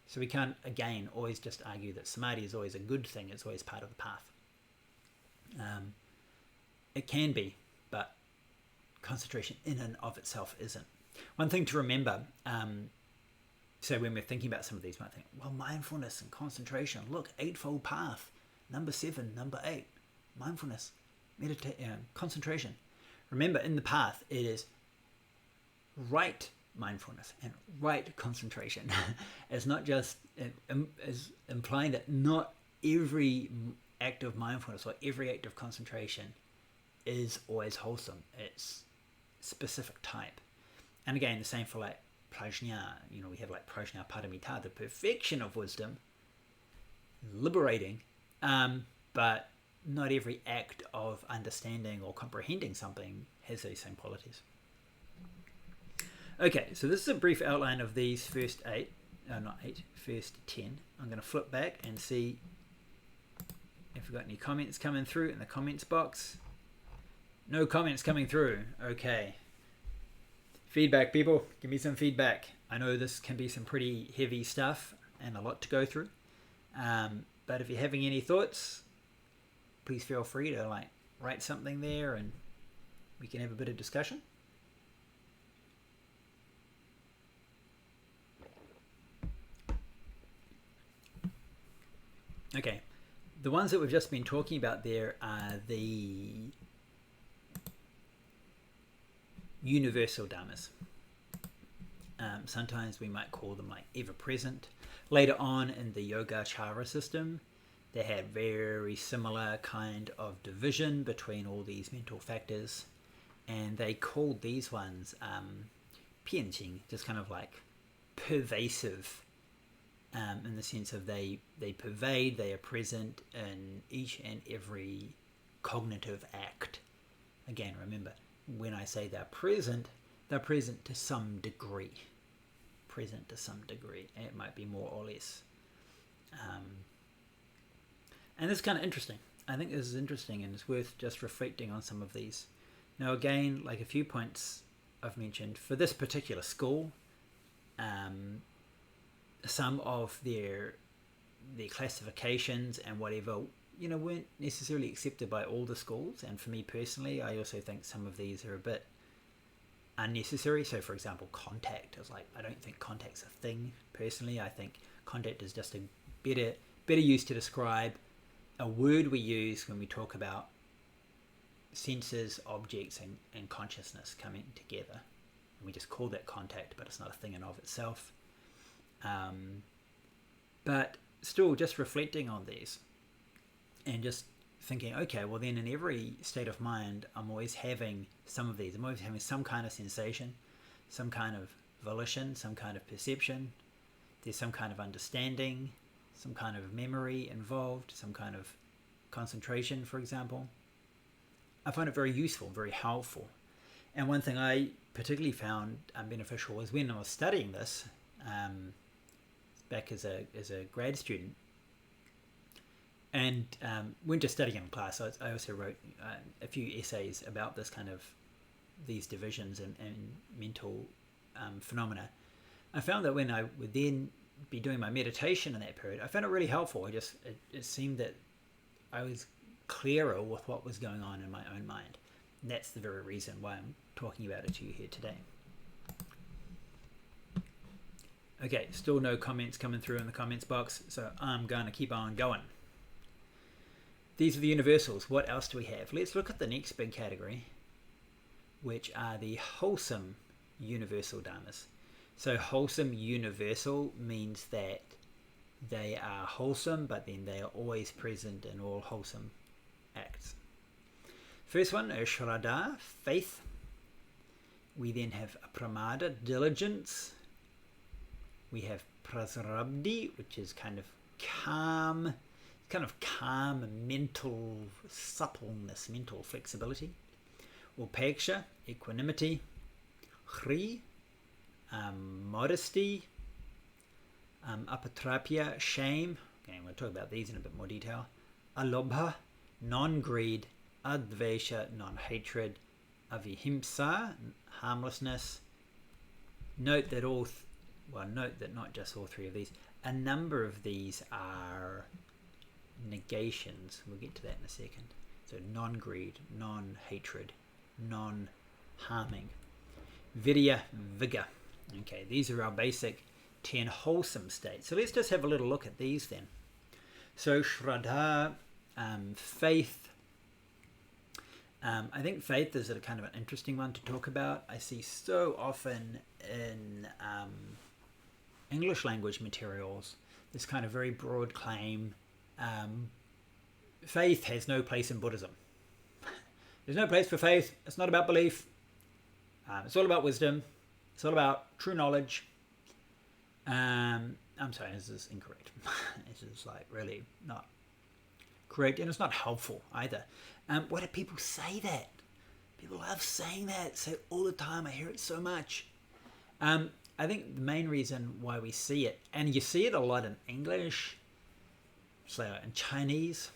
So we can't, again, always just argue that samadhi is always a good thing. It's always part of the path. It can be, but concentration in and of itself isn't. One thing to remember, so when we're thinking about some of these, we might think, well, mindfulness and concentration, look, eightfold path, number 7, number 8, mindfulness, concentration. Remember, in the path, it is right mindfulness and right concentration. It's not just as implying that not every act of mindfulness or every act of concentration is always wholesome. It's specific type. And again, the same for like prajna. We have like prajna paramita, the perfection of wisdom, liberating, but not every act of understanding or comprehending something has those same qualities. Okay, so this is a brief outline of these first first 10. I'm going to flip back and see if we've got any comments coming through in the comments box. No comments coming through. Okay. Feedback, people. Give me some feedback. I know this can be some pretty heavy stuff and a lot to go through. But if you're having any thoughts, please feel free to write something there and we can have a bit of discussion. Okay, the ones that we've just been talking about there are the universal dharmas. Sometimes we might call them like ever-present. Later on in the Yogacara system, they had very similar kind of division between all these mental factors, and they called these ones pianqing, just kind of like pervasive, in the sense of they pervade, they are present in each and every cognitive act. Again, remember, when I say they're present to some degree. Present to some degree. It might be more or less. And this is kind of interesting. I think this is interesting and it's worth just reflecting on some of these. Now again, like a few points I've mentioned, for this particular school, some of their classifications and whatever, weren't necessarily accepted by all the schools. And for me personally, I also think some of these are a bit unnecessary. So for example, contact is I don't think contact's a thing personally. I think contact is just a better use to describe a word we use when we talk about senses, objects, and consciousness coming together. And we just call that contact, but it's not a thing in of itself. But still just reflecting on these and just thinking, okay, well then in every state of mind, I'm always having some of these. I'm always having some kind of sensation, some kind of volition, some kind of perception. There's some kind of understanding, some kind of memory involved, some kind of concentration, for example. I find it very useful, very helpful. And one thing I particularly found beneficial was when I was studying this, back as a grad student, and weren't just studying in class. I also wrote a few essays about this kind of these divisions and mental phenomena. I found that when I would then be doing my meditation in that period, I found it really helpful. It seemed that I was clearer with what was going on in my own mind. And that's the very reason why I'm talking about it to you here today. Okay, still no comments coming through in the comments box, so I'm going to keep on going. These are the universals. What else do we have? Let's look at the next big category, which are the wholesome universal dharmas. So wholesome universal means that they are wholesome, but then they are always present in all wholesome acts. First one is shraddha, faith. We then have pramada, diligence. We have prasarabdhi, which is kind of calm mental suppleness, mental flexibility. Upeksha, equanimity. Hri, modesty. Apatrapya, shame. Okay, we'll talk about these in a bit more detail. Alobha, non-greed. Advesha, non-hatred. Avihimsa, harmlessness. Note that not just all three of these. A number of these are negations. We'll get to that in a second. So non-greed, non-hatred, non-harming. Virya, vigor. Okay, these are our basic 10 wholesome states. So let's just have a little look at these then. So shraddha, faith. I think faith is a kind of an interesting one to talk about. I see so often in English language materials this kind of very broad claim. Faith has no place in Buddhism. There's no place for faith. It's not about belief. It's all about wisdom. It's all about true knowledge. I'm sorry, this is incorrect. This is like really not correct, and it's not helpful either. Why do people say that? People love saying that. Say it all the time. I hear it so much. I think the main reason why we see it, and you see it a lot in English, so in Chinese,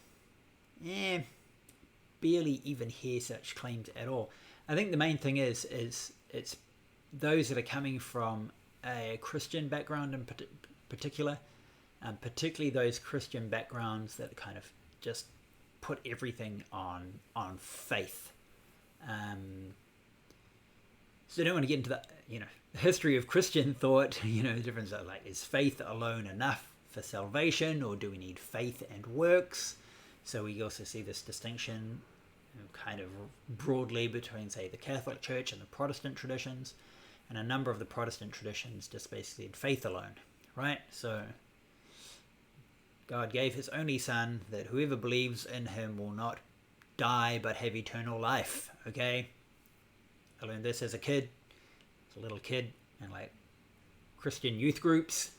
barely even hear such claims at all. I think the main thing is it's those that are coming from a Christian background in particular, particularly those Christian backgrounds that kind of just put everything on faith. So I don't want to get into the history of Christian thought, the difference of like, is faith alone enough for salvation, or do we need faith and works? So we also see this distinction kind of broadly between, say, the Catholic Church and the Protestant traditions, and a number of the Protestant traditions just basically had faith alone, right? So God gave his only son that whoever believes in him will not die but have eternal life, okay? I learned this as a kid, as a little kid, and like Christian youth groups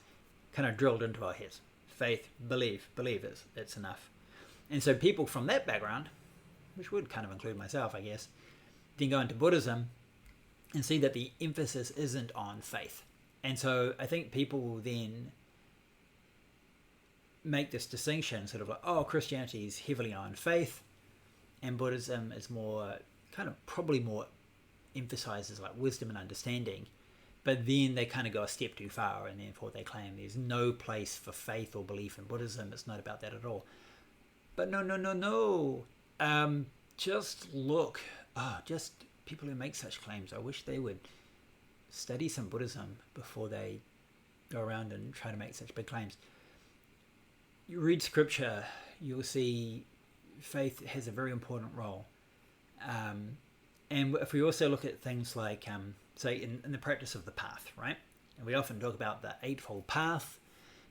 kind of drilled into our heads. Faith, believe it's enough. And so people from that background, which would kind of include myself, I guess, then go into Buddhism and see that the emphasis isn't on faith. And so I think people will then make this distinction, sort of like, oh, Christianity is heavily on faith, and Buddhism is more, kind of probably more emphasizes like wisdom and understanding. But then they kind of go a step too far, and therefore they claim there's no place for faith or belief in Buddhism. It's not about that at all. But no. Just look. Just people who make such claims, I wish they would study some Buddhism before they go around and try to make such big claims. You read scripture, you'll see faith has a very important role. And if we also look at things like, say, in the practice of the path, right? And we often talk about the Eightfold Path,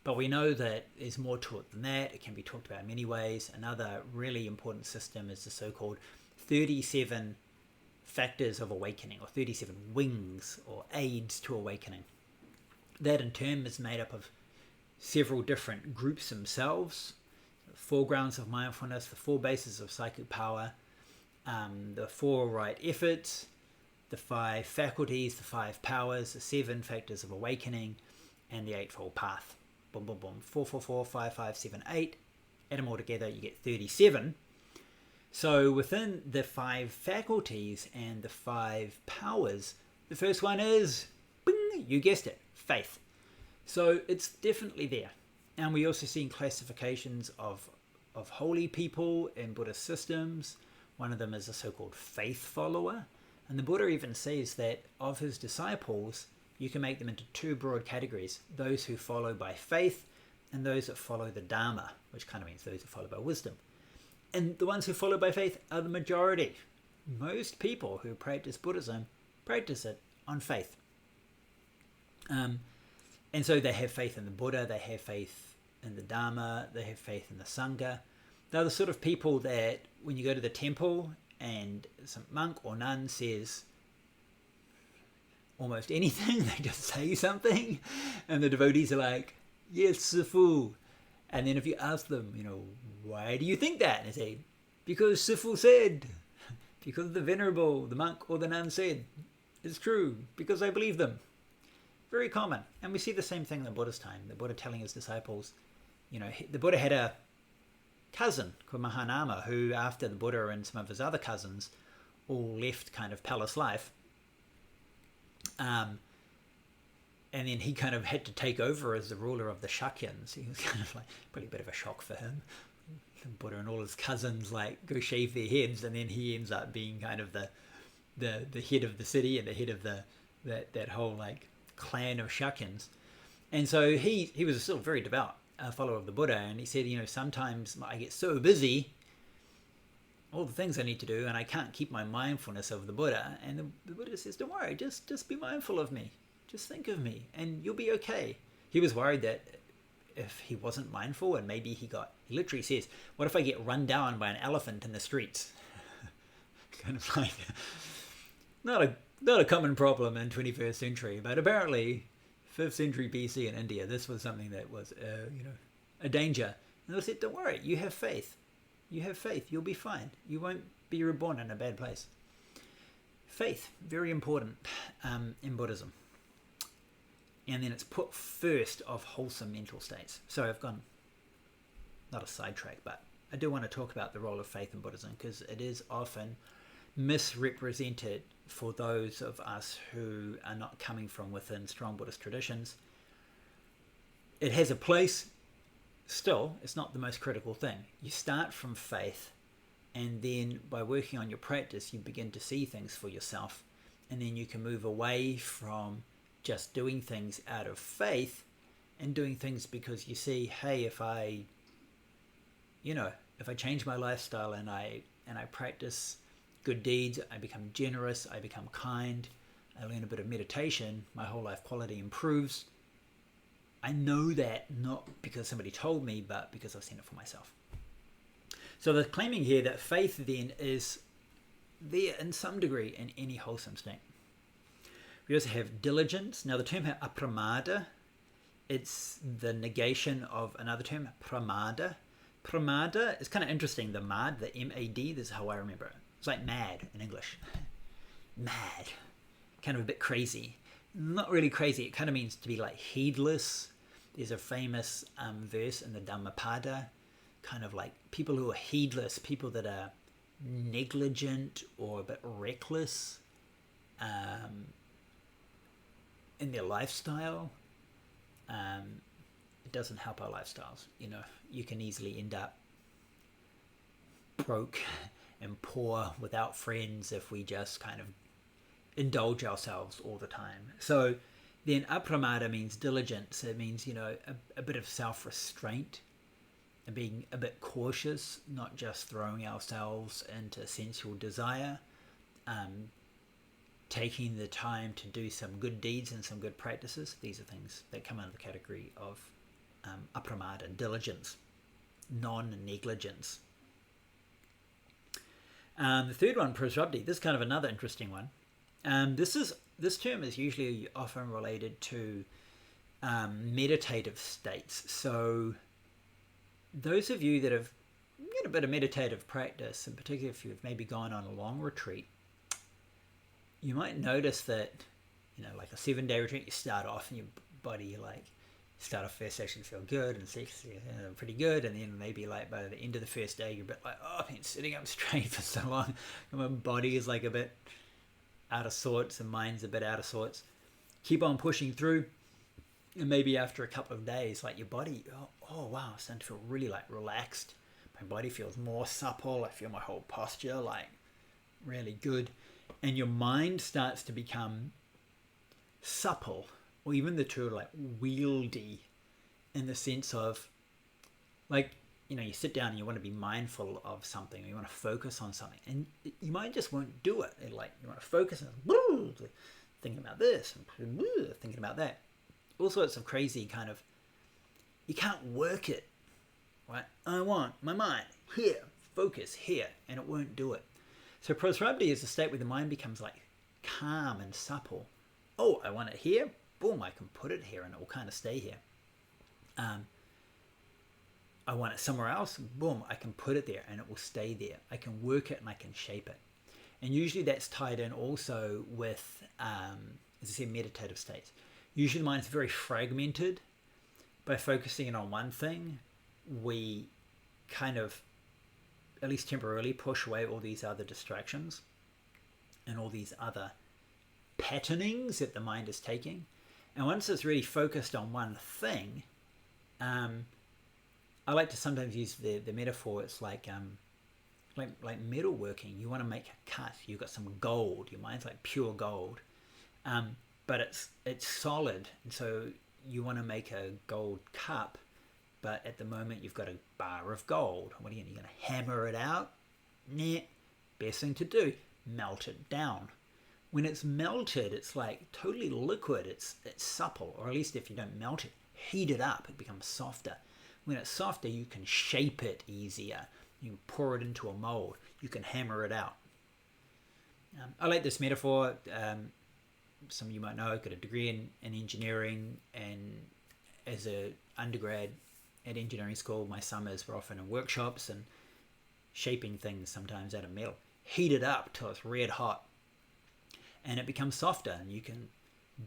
but we know that there's more to it than that. It can be talked about in many ways. Another really important system is the so-called 37 factors of awakening, or 37 wings or aids to awakening. That in turn is made up of several different groups themselves: the 4 grounds of mindfulness, the 4 bases of psychic power, the 4 right efforts, the 5 faculties, the 5 powers, the 7 factors of awakening, and the Eightfold Path. Boom, boom, boom. 4, 4, 4, 5, 5, 7, 8. Add them all together, you get 37. So within the 5 faculties and the 5 powers, the first one is, bing, you guessed it, faith. So it's definitely there. And we also see classifications of holy people in Buddhist systems. One of them is a so-called faith follower. And the Buddha even says that of his disciples, you can make them into 2 broad categories: those who follow by faith and those that follow the Dharma, which kind of means those who follow by wisdom. And the ones who follow by faith are the majority. Most people who practice Buddhism practice it on faith. And so they have faith in the Buddha, they have faith in the Dharma, they have faith in the Sangha. They're the sort of people that when you go to the temple and some monk or nun says almost anything, they just say something, and the devotees are like, yes, Sifu. And then if you ask them, why do you think that? And they say, because Sifu said, because the venerable, the monk or the nun said, it's true, because I believe them. Very common. And we see the same thing in the Buddha's time. The Buddha telling his disciples, the Buddha had a cousin called Mahanama, who after the Buddha and some of his other cousins all left kind of palace life, and then he kind of had to take over as the ruler of the Shakyans. He was kind of like, probably a bit of a shock for him. The Buddha and all his cousins like go shave their heads, and then he ends up being kind of the head of the city and the head of that whole like clan of Shakyans. And so he was still very devout follower of the Buddha, and he said, sometimes I get so busy, all the things I need to do, and I can't keep my mindfulness of the Buddha. And the Buddha says, don't worry, just be mindful of me. Just think of me, and you'll be okay. He was worried that if he wasn't mindful, and maybe he literally says, what if I get run down by an elephant in the streets? Kind of like, not a not a common problem in 21st century, but apparently 5th century BC in India, this was something that was, a danger. And they said, don't worry, you have faith. You have faith, you'll be fine. You won't be reborn in a bad place. Faith, very important in Buddhism. And then it's put first of wholesome mental states. So I've gone, not a sidetrack, but I do want to talk about the role of faith in Buddhism because it is often misrepresented for those of us who are not coming from within strong Buddhist traditions. It has a place. Still, it's not the most critical thing. You start from faith, and then by working on your practice, you begin to see things for yourself, and then you can move away from just doing things out of faith and doing things because you see, hey, if I change my lifestyle and I practice good deeds, I become generous, I become kind, I learn a bit of meditation, my whole life quality improves. I know that not because somebody told me, but because I've seen it for myself. So they're claiming here that faith then is there in some degree in any wholesome state. We also have diligence. Now the term here, apramada, it's the negation of another term, pramada. Pramada is kind of interesting. The mad, the M-A-D, this is how I remember it. It's like mad in English. Mad. Kind of a bit crazy. Not really crazy. It kind of means to be like heedless. There's a famous verse in the Dhammapada, kind of like people who are heedless, people that are negligent or a bit reckless in their lifestyle. It doesn't help our lifestyles. You can easily end up broke and poor without friends if we just kind of indulge ourselves all the time. So then apramada means diligence. It means, a bit of self-restraint and being a bit cautious, not just throwing ourselves into sensual desire, taking the time to do some good deeds and some good practices. These are things that come under the category of apramada, diligence, non-negligence. The third one, prasrabdhi, this is kind of another interesting one. This term is usually often related to meditative states. So those of you that have got a bit of meditative practice, and particularly if you've maybe gone on a long retreat, you might notice that, like a 7-day retreat, you start off and your body, start off first session feel good and pretty good, and then maybe like by the end of the first day you're a bit like, oh, I've been sitting up straight for so long, and my body is like a bit out of sorts and mind's a bit out of sorts. Keep on pushing through, and maybe after a couple of days, like your body, oh wow, I'm starting to feel really like relaxed. My body feels more supple. I feel my whole posture like really good, and your mind starts to become supple, or even the term like wieldy, in the sense of like, you sit down and you want to be mindful of something, or you want to focus on something, and your mind just won't do it. Like you want to focus on thinking about this and thinking about that, all sorts of crazy kind of, you can't work it, right? I want my mind here, focus here, and it won't do it. So prasrabdhi is a state where the mind becomes like calm and supple. Oh, I want it here, boom, I can put it here and it will kind of stay here. I want it somewhere else, boom, I can put it there and it will stay there. I can work it and I can shape it. And usually that's tied in also with, as I said, meditative states. Usually the mind is very fragmented. By focusing in on one thing, we kind of, at least temporarily, push away all these other distractions and all these other patternings that the mind is taking. And once it's really focused on one thing, I like to sometimes use the metaphor. It's like metalworking. You want to make a cut. You've got some gold. Your mind's like pure gold, but it's solid, and so you want to make a gold cup. But at the moment, you've got a bar of gold. What are you going to do? You're going to hammer it out? Nah. Best thing to do, melt it down. When it's melted, it's like totally liquid. It's supple, or at least if you don't melt it, heat it up, it becomes softer. When it's softer, you can shape it easier. You can pour it into a mold. You can hammer it out. I like this metaphor. Some of you might know I got a degree in engineering, and as a undergrad at engineering school, my summers were often in workshops and shaping things, sometimes out of metal. Heat it up till it's red hot, and it becomes softer, and you can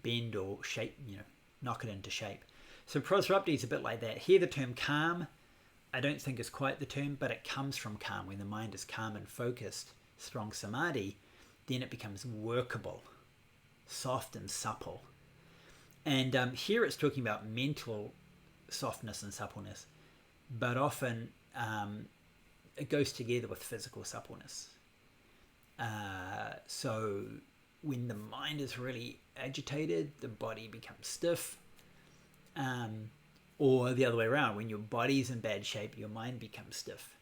bend or shape, knock it into shape. So Prasarabdhi is a bit like that. Here the term calm, I don't think is quite the term, but it comes from calm. When the mind is calm and focused, strong samadhi, then it becomes workable, soft and supple. And here it's talking about mental softness and suppleness, but often it goes together with physical suppleness. So when the mind is really agitated, the body becomes stiff, or the other way around. When your body's in bad shape, your mind becomes stiff.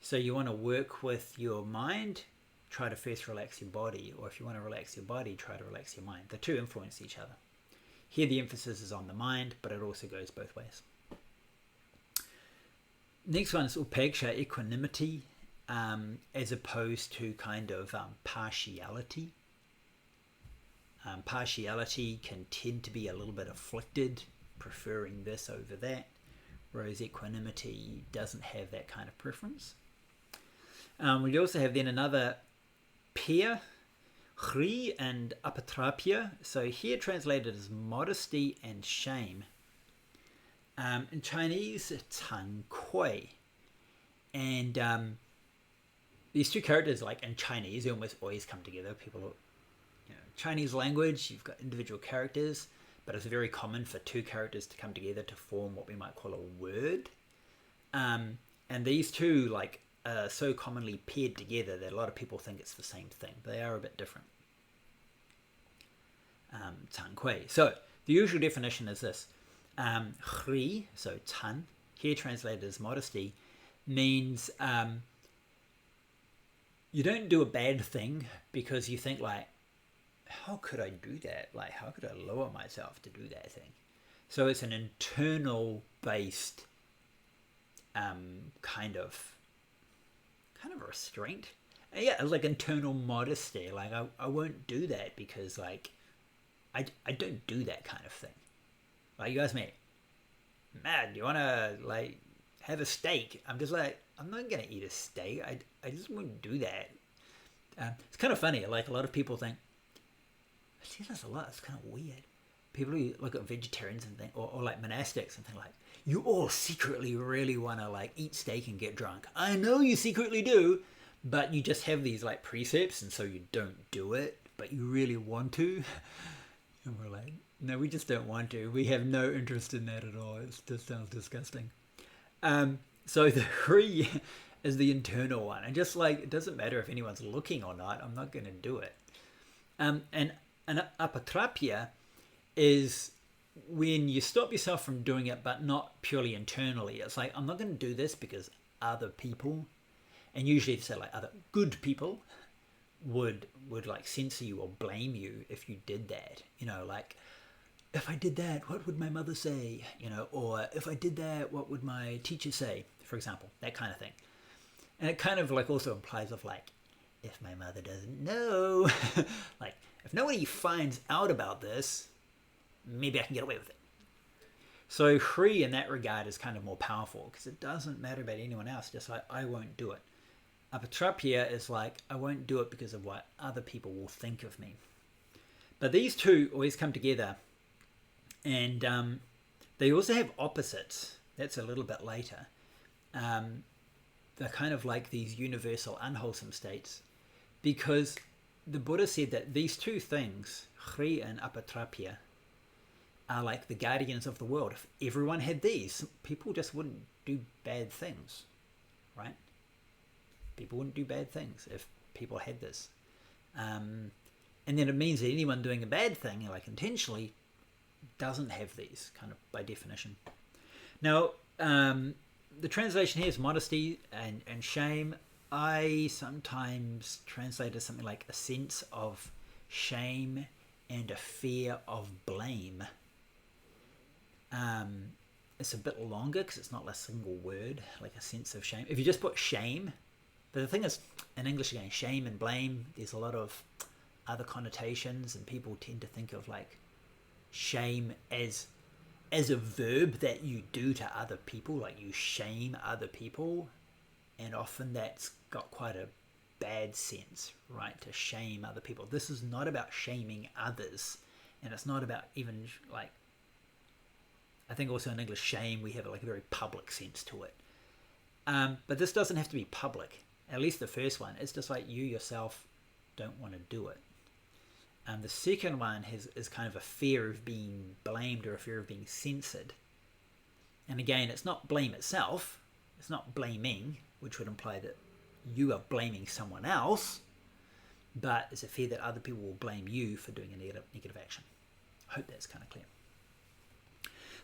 So you want to work with your mind, try to first relax your body, or if you want to relax your body, try to relax your mind. The two influence each other. Here the emphasis is on the mind, but it also goes both ways. Next one is upeksha, equanimity, as opposed to kind of partiality. Partiality can tend to be a little bit afflicted, preferring this over that, whereas equanimity doesn't have that kind of preference. We also have then another pair, Hri and apatrapya. So here translated as modesty and shame. In Chinese, Tan Kui. And these two characters, like in Chinese, they almost always come together. People, Chinese language, you've got individual characters, but it's very common for two characters to come together to form what we might call a word. And these two, are so commonly paired together that a lot of people think it's the same thing. They are a bit different. Tan Kui. So the usual definition is this. Hri, so tan, here translated as modesty, means you don't do a bad thing because you think how could I do that? How could I lower myself to do that thing? So it's an internal based kind of restraint. Yeah, like internal modesty. I won't do that because I don't do that kind of thing. You ask me, Matt, do you want to have a steak? I'm just I'm not going to eat a steak. I just wouldn't do that. It's kind of funny. A lot of people think, I see this a lot. It's kind of weird. People who look at vegetarians and think, or monastics and think you all secretly really want to eat steak and get drunk. I know you secretly do, but you just have these precepts, and so you don't do it, but you really want to. And we're no, we just don't want to. We have no interest in that at all. It just sounds disgusting. So the Hri is the internal one. And just it doesn't matter if anyone's looking or not, I'm not going to do it. And apatrapya is when you stop yourself from doing it, but not purely internally. It's I'm not going to do this because other people, and usually say other good people, would censor you or blame you if you did that. If I did that, what would my mother say? Or if I did that, what would my teacher say? For example, that kind of thing. And it kind of also implies if my mother doesn't know, if nobody finds out about this, maybe I can get away with it. So Hri in that regard is kind of more powerful because it doesn't matter about anyone else, just I won't do it. Apatrapya is I won't do it because of what other people will think of me. But these two always come together, and they also have opposites. That's a little bit later. They're kind of these universal unwholesome states, because the Buddha said that these two things, Hri and apatrapya, are the guardians of the world. If everyone had these, people just wouldn't do bad things, right? People wouldn't do bad things if people had this. And then it means that anyone doing a bad thing, intentionally, doesn't have these, kind of by definition. Now, the translation here is modesty and shame. I sometimes translate as something like a sense of shame and a fear of blame. It's a bit longer because it's not a single word, a sense of shame. If you just put shame, But the thing is, in English again, shame and blame, there's a lot of other connotations, and people tend to think of like shame as a verb that you do to other people, like you shame other people, and often that's got quite a bad sense, right? To shame other people. This is not about shaming others, and it's not about even like, I think also in English, shame, we have like a very public sense to it. But this doesn't have to be public. At least the first one, it's just like you yourself don't want to do it. The second one is kind of a fear of being blamed or a fear of being censored. And again, it's not blame itself. It's not blaming, which would imply that you are blaming someone else, but it's a fear that other people will blame you for doing a negative action. I hope that's kind of clear.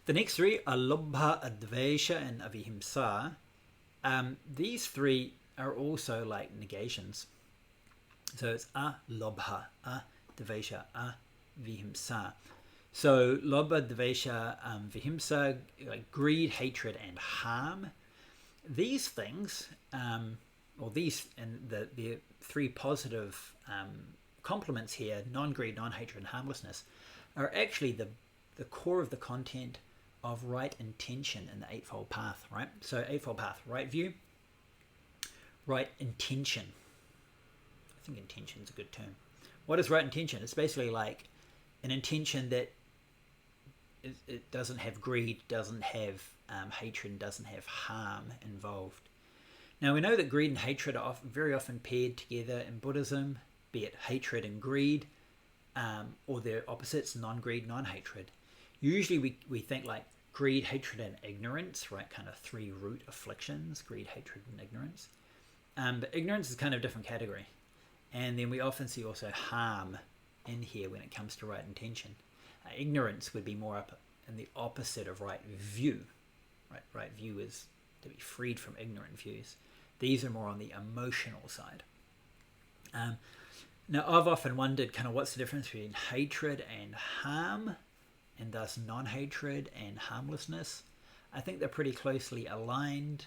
The next three are Lobha, Advesha, and Avihimsa. These three are also like negations. So it's Lobha, Dvesha, Vihimsa. So Lobha, Dvesha, Vihimsa, like greed, hatred, and harm. These things, or these, and the three positive complements here, non-greed, non-hatred, and harmlessness, are actually the core of the content of right intention in the Eightfold Path, right? So Eightfold Path, right view, right intention. I think intention is a good term. What is right intention? It's basically like an intention that it doesn't have greed, doesn't have hatred, doesn't have harm involved. Now we know that greed and hatred are very often paired together in Buddhism, be it hatred and greed, or their opposites, non-greed, non-hatred. Usually we think like greed, hatred, and ignorance, right? Kind of three root afflictions, greed, hatred, and ignorance. But ignorance is kind of a different category. And then we often see also harm in here when it comes to right intention. Ignorance would be more up in the opposite of right view. Right view is to be freed from ignorant views. These are more on the emotional side. Now, I've often wondered kind of what's the difference between hatred and harm, and thus non-hatred and harmlessness. I think they're pretty closely aligned.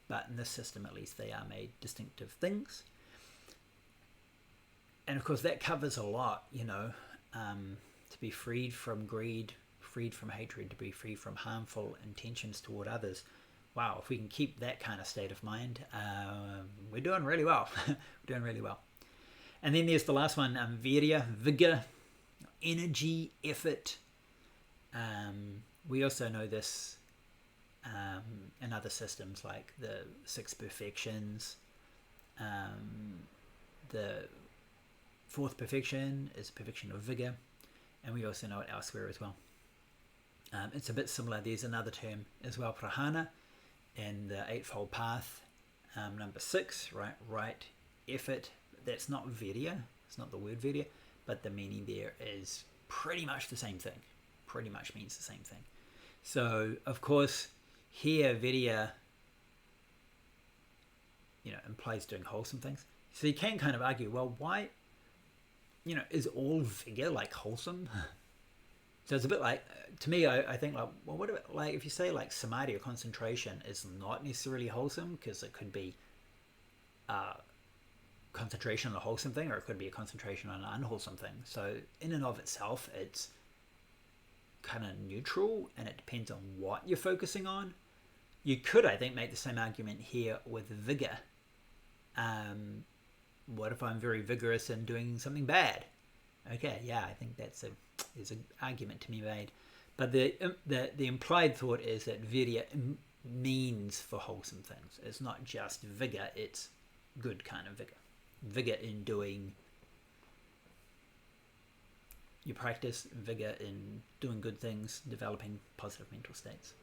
But in this system, at least, they are made distinctive things. And of course, that covers a lot, to be freed from greed, freed from hatred, to be free from harmful intentions toward others. Wow, if we can keep that kind of state of mind, we're doing really well. We're doing really well. And then there's the last one, virya, vigor, energy, effort. We also know this in other systems like the Six Perfections. The fourth perfection is perfection of vigor, and we also know it elsewhere as well. It's a bit similar. There's another term as well, prahana, in the Eightfold Path, number 6, right effort. That's not virya, it's not the word virya, but the meaning there is pretty much the same thing. Pretty much means the same thing. So, of course, here virya, implies doing wholesome things. So you can kind of argue, well, why, is all vigor like wholesome? So it's a bit like, to me, I think like, well, what about like if you say like samadhi or concentration is not necessarily wholesome, because it could be concentration on a wholesome thing, or it could be a concentration on an unwholesome thing. So in and of itself, it's kind of neutral, and it depends on what you're focusing on. You could, I think, make the same argument here with vigor. What if I'm very vigorous in doing something bad? Okay, yeah, I think there's an argument to be made. But the implied thought is that virya means for wholesome things. It's not just vigor, it's good kind of vigor. Vigor in doing your practice, vigor in doing good things, developing positive mental states.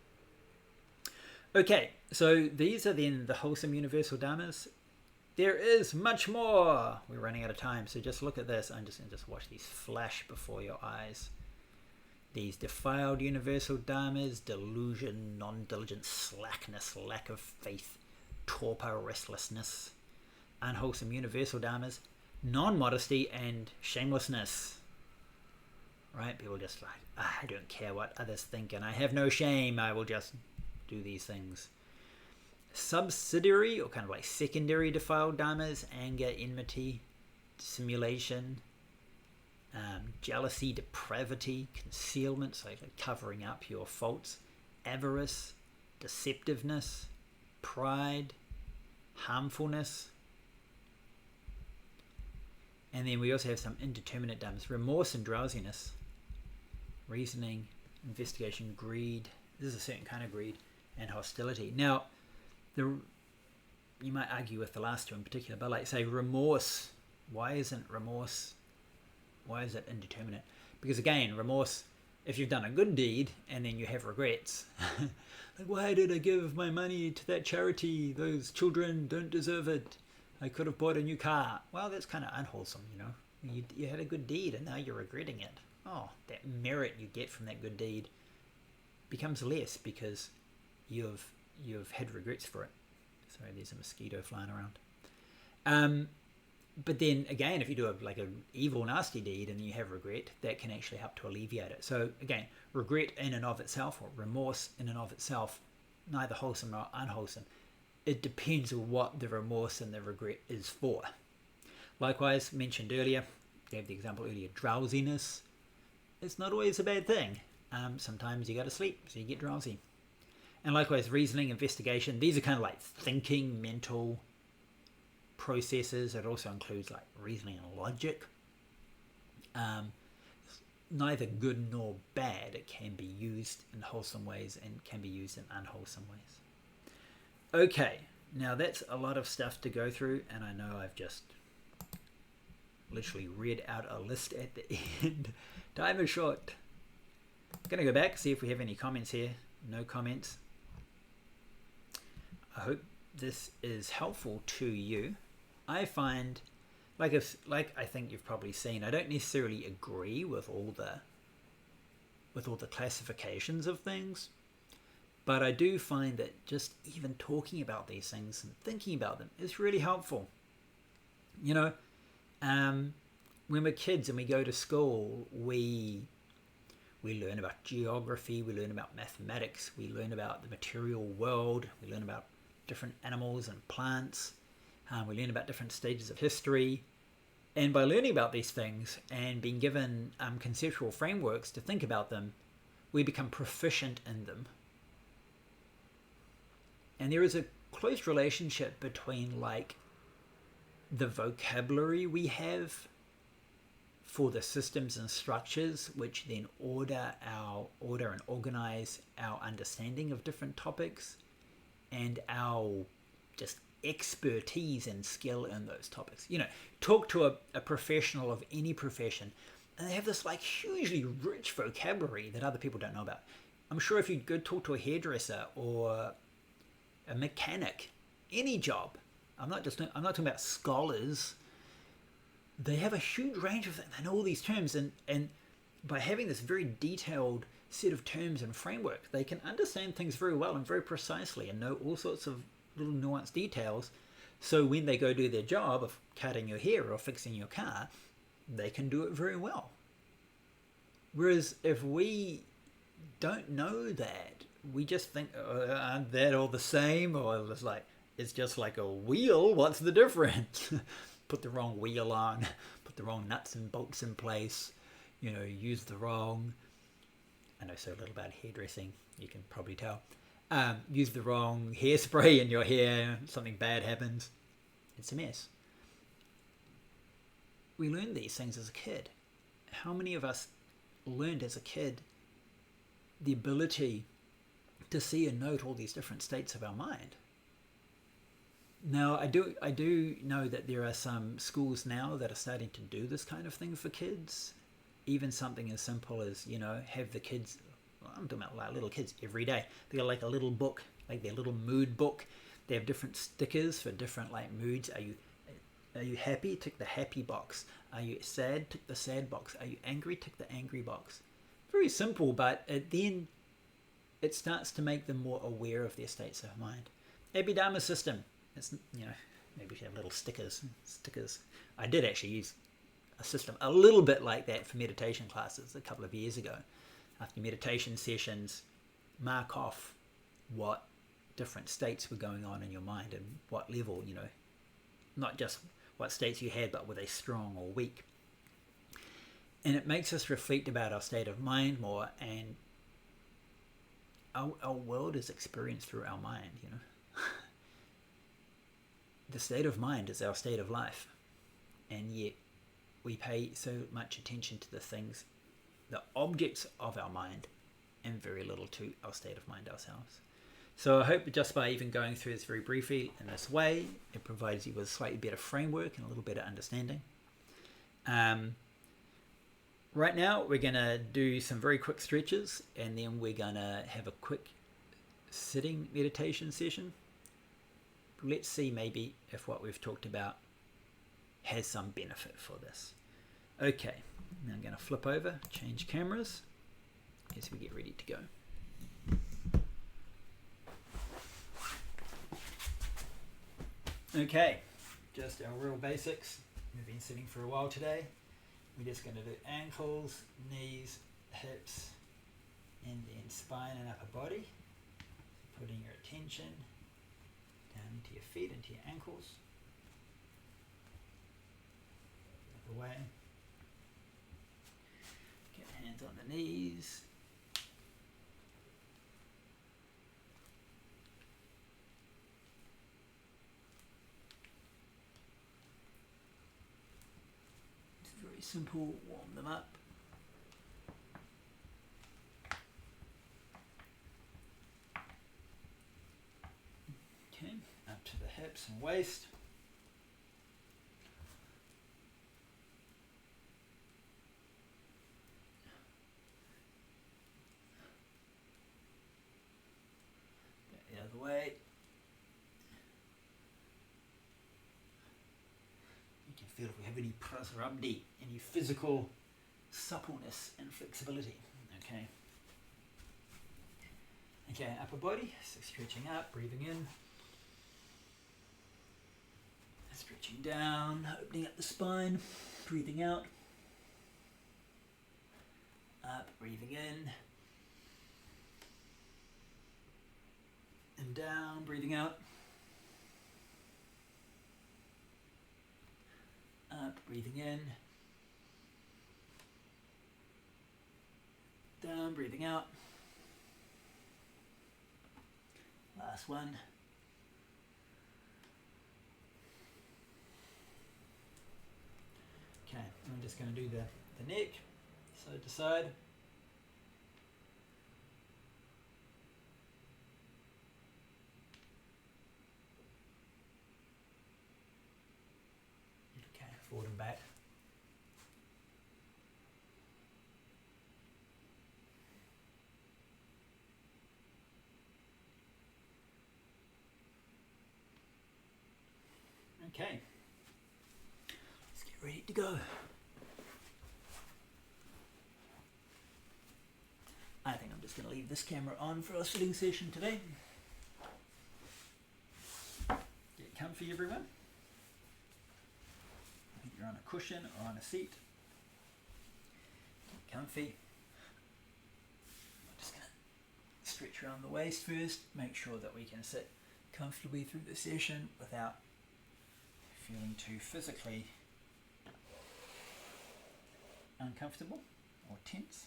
Okay, so these are then the wholesome universal dharmas. There is much more. We're running out of time, so just look at this. I'm just going to watch these flash before your eyes. These defiled universal dharmas: delusion, non-diligence, slackness, lack of faith, torpor, restlessness. Unwholesome universal dharmas: non-modesty and shamelessness. Right? People just like, I don't care what others think, and I have no shame. I will just do these things. Subsidiary or kind of like secondary defiled dharmas: anger, enmity, dissimulation, jealousy, depravity, concealment, so like covering up your faults, avarice, deceptiveness, pride, harmfulness. And then we also have some indeterminate dhammas: remorse and drowsiness, reasoning, investigation, greed. This is a certain kind of greed, and hostility. Now, you might argue with the last two in particular, but like say remorse, why is it indeterminate? Because again, remorse, if you've done a good deed and then you have regrets, like, why did I give my money to that charity? Those children don't deserve it. I could have bought a new car. Well, that's kind of unwholesome, you know. You had a good deed and now you're regretting it. Oh, that merit you get from that good deed becomes less because you've had regrets for it. Sorry, there's a mosquito flying around. But then again, if you do an evil, nasty deed and you have regret, that can actually help to alleviate it. So again, regret in and of itself, or remorse in and of itself, neither wholesome nor unwholesome. It depends on what the remorse and the regret is for. Likewise, mentioned earlier, gave the example earlier, drowsiness. It's not always a bad thing. Sometimes you go to sleep, so you get drowsy. And likewise, reasoning, investigation. These are kind of like thinking, mental processes. It also includes like reasoning and logic. Neither good nor bad. It can be used in wholesome ways and can be used in unwholesome ways. Okay, now that's a lot of stuff to go through, and I know I've just literally read out a list at the end. Time is short. I'm going to go back, see if we have any comments here. No comments. I hope this is helpful to you. I find, like I think you've probably seen, I don't necessarily agree with all the classifications of things, but I do find that just even talking about these things and thinking about them is really helpful. You know, when we're kids and we go to school, we learn about geography, we learn about mathematics, we learn about the material world, we learn about different animals and plants, we learn about different stages of history. And by learning about these things and being given conceptual frameworks to think about them, we become proficient in them. And there is a close relationship between like the vocabulary we have for the systems and structures which then order and organize our understanding of different topics, and our just expertise and skill in those topics. You know, talk to a professional of any profession and they have this like hugely rich vocabulary that other people don't know about. I'm sure if you go talk to a hairdresser or a mechanic, any job, I'm not talking about scholars, they have a huge range of things. They know all these terms, and by having this very detailed set of terms and framework, they can understand things very well and very precisely and know all sorts of little nuanced details. So when they go do their job of cutting your hair or fixing your car, they can do it very well. Whereas if we don't know that, we just think, aren't that all the same? Or it's just like a wheel, what's the difference? Put the wrong wheel on, put the wrong nuts and bolts in place, you know, use the wrong, I know so little about hairdressing, you can probably tell, use the wrong hairspray in your hair, something bad happens, it's a mess. We learned these things as a kid. How many of us learned as a kid the ability to see and note all these different states of our mind? Now, I do know that there are some schools now that are starting to do this kind of thing for kids. Even something as simple as, you know, have the kids, well, I'm talking about like little kids every day. They got like a little book, like their little mood book. They have different stickers for different like moods. Are you happy? Tick the happy box. Are you sad? Tick the sad box. Are you angry? Tick the angry box. Very simple, but then it starts to make them more aware of their states of mind. Abhidharma system. It's, you know, maybe we should have little stickers. I did actually use a system a little bit like that for meditation classes a couple of years ago. After meditation sessions, mark off what different states were going on in your mind and what level, not just what states you had, but were they strong or weak. And it makes us reflect about our state of mind more, and our world is experienced through our mind, The state of mind is our state of life, and yet we pay so much attention to the things, the objects of our mind, and very little to our state of mind ourselves. So I hope just by even going through this very briefly in this way, it provides you with a slightly better framework and a little better understanding. Right now, we're going to do some very quick stretches, and then we're going to have a quick sitting meditation session. Let's see maybe if what we've talked about has some benefit for this. Okay, now I'm going to flip over, change cameras as we get ready to go. Okay, just our real basics. We've been sitting for a while today. We're just going to do ankles, knees, hips, and then spine and upper body. Putting your attention down into your feet, into your ankles. The other way. Get hands on the knees. It's very simple, warm them up. Okay, up to the hips and waist. The other way. You can feel if we have any prasarabdhi, any physical suppleness and flexibility. Okay. Okay, upper body, so stretching up, breathing in. Stretching down, opening up the spine, breathing out. Up, breathing in. And down, breathing out. Up, breathing in. Down, breathing out. Last one. Okay, I'm just going to do the neck, side to side. Okay, forward and back. Okay, let's get ready to go. I think I'm just going to leave this camera on for our sitting session today. Get comfy, everyone. I think you're on a cushion or on a seat. Get comfy. I'm just going to stretch around the waist first, make sure that we can sit comfortably through the session without feeling too physically uncomfortable or tense.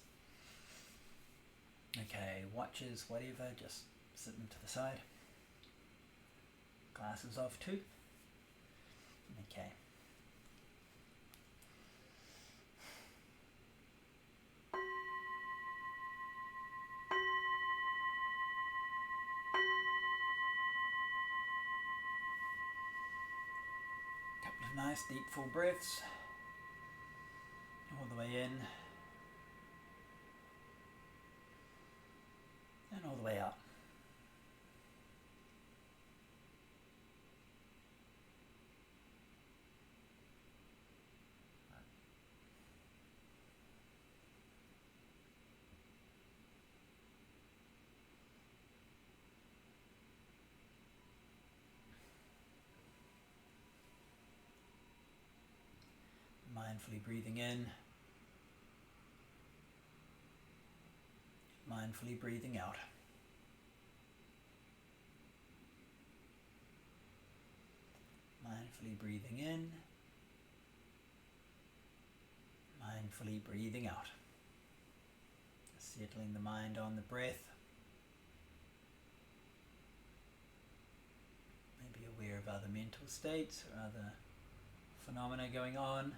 Okay, watches, whatever, just sit them to the side. Glasses off too. Okay. Couple of nice deep full breaths. All the way in. And all the way out. Mindfully breathing in. Mindfully breathing out. Mindfully breathing in, mindfully breathing out. Settling the mind on the breath. Maybe aware of other mental states or other phenomena going on.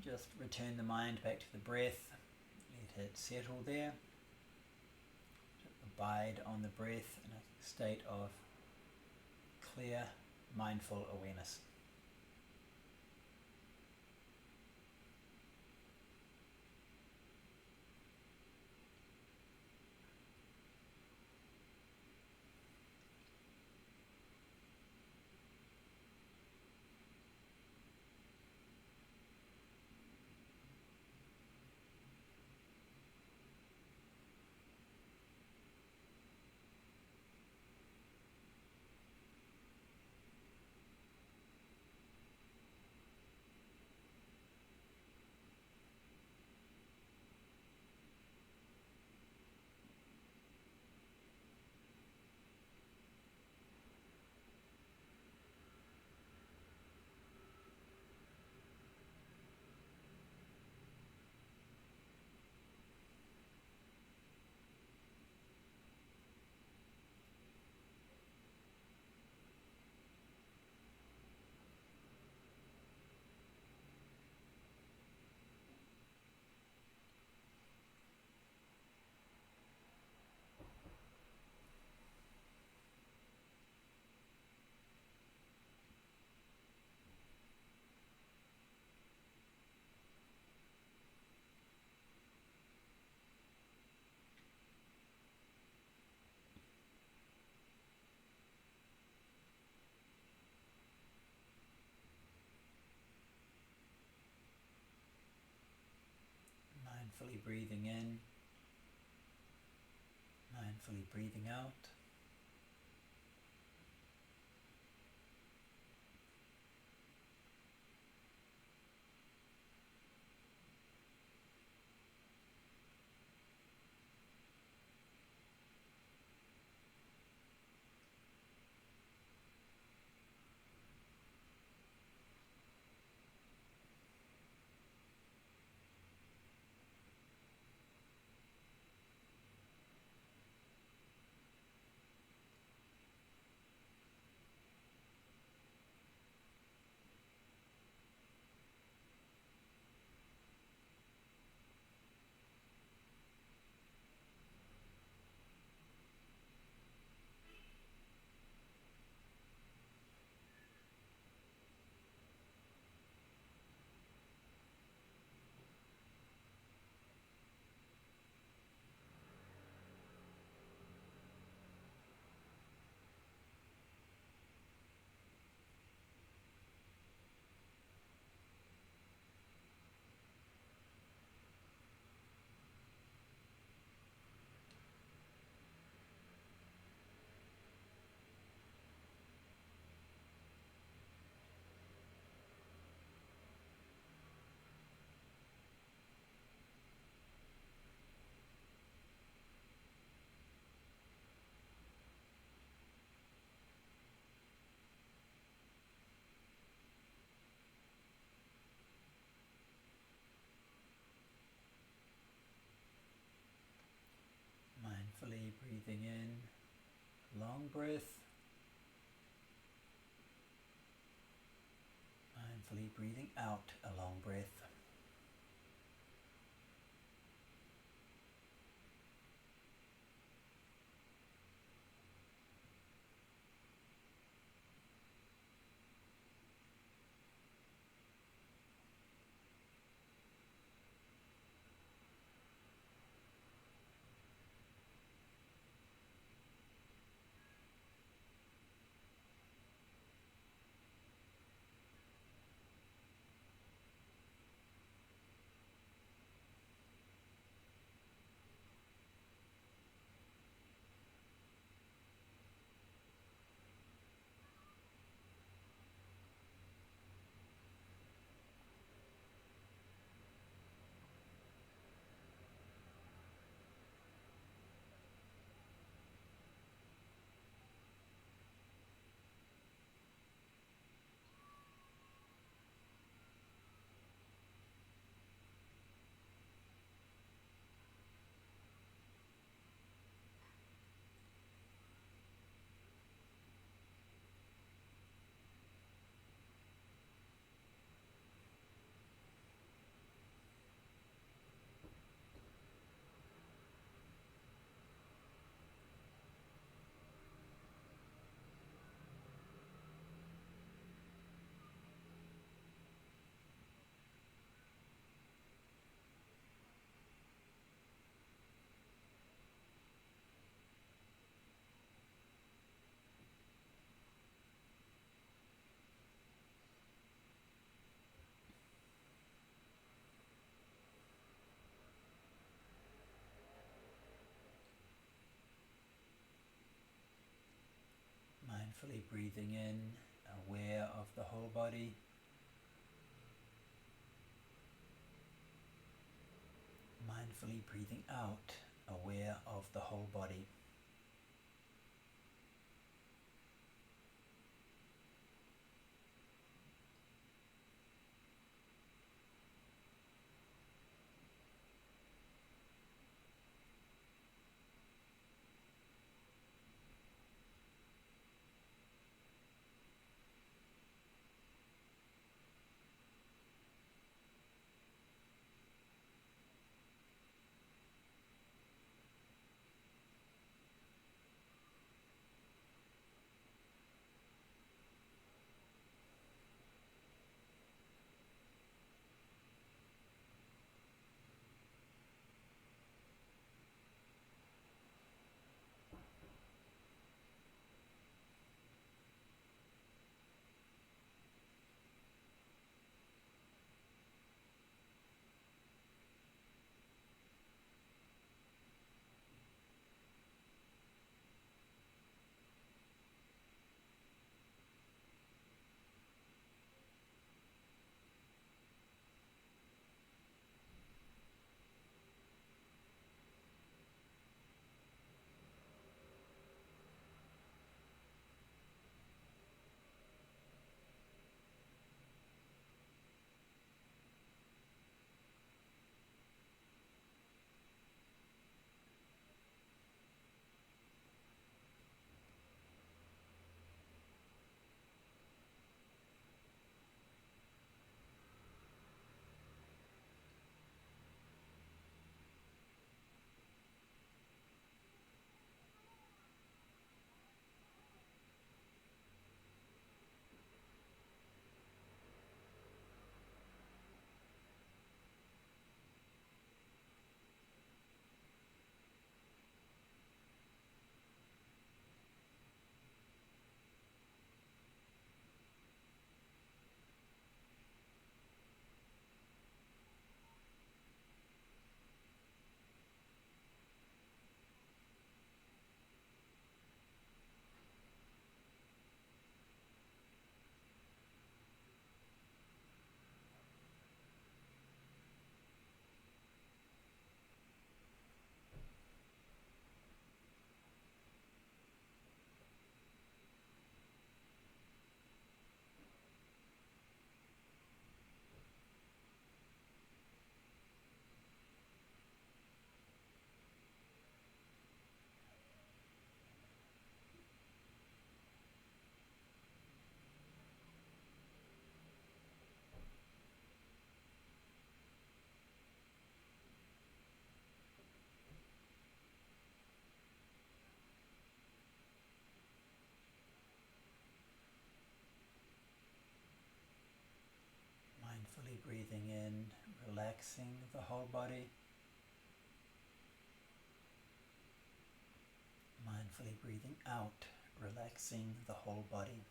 Just return the mind back to the breath. Let it settle there. Abide on the breath in a state of clear, mindful awareness. Mindfully breathing in, mindfully breathing out. Mindfully breathing in, long breath. Mindfully breathing out, a long breath. Mindfully breathing in, aware of the whole body. Mindfully breathing out, aware of the whole body. Mindfully breathing in, relaxing the whole body. Mindfully breathing out, relaxing the whole body.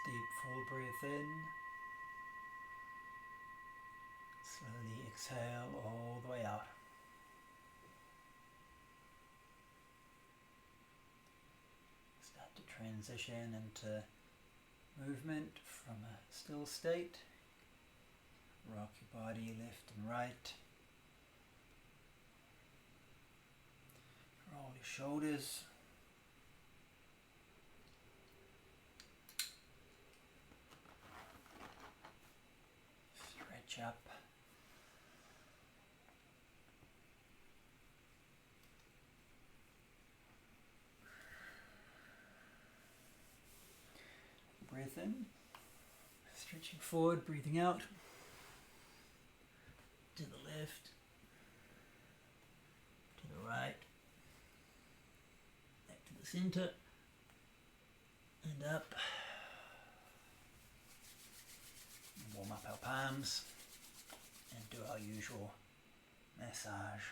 deep full breath in. Slowly exhale all the way out. Start to transition into movement from a still state. Rock your body left and right. Roll your shoulders. Stretch up. Breath in. Stretching forward, breathing out. To the left. To the right. Back to the center. And up. Warm up our palms. And do our usual massage.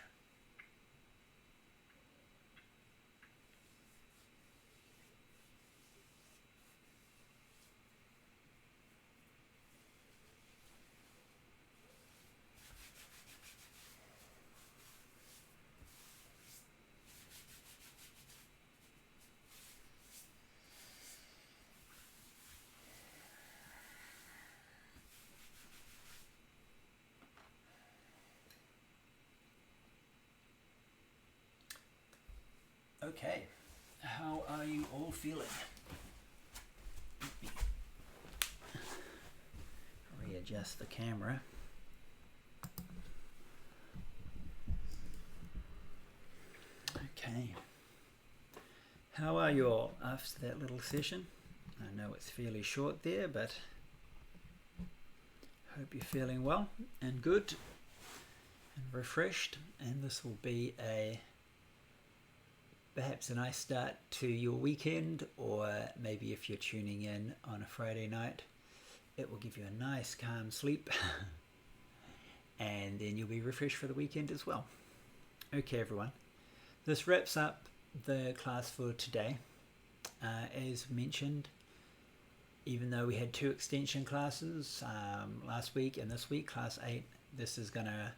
Okay, how are you all feeling? Readjust the camera. Okay, how are you all after that little session? I know it's fairly short there, but hope you're feeling well and good and refreshed, and this will be perhaps a nice start to your weekend, or maybe if you're tuning in on a Friday night, it will give you a nice calm sleep and then you'll be refreshed for the weekend as well. Okay everyone, this wraps up the class for today. As mentioned, even though we had 2 extension classes last week and this week, class 8, this is going to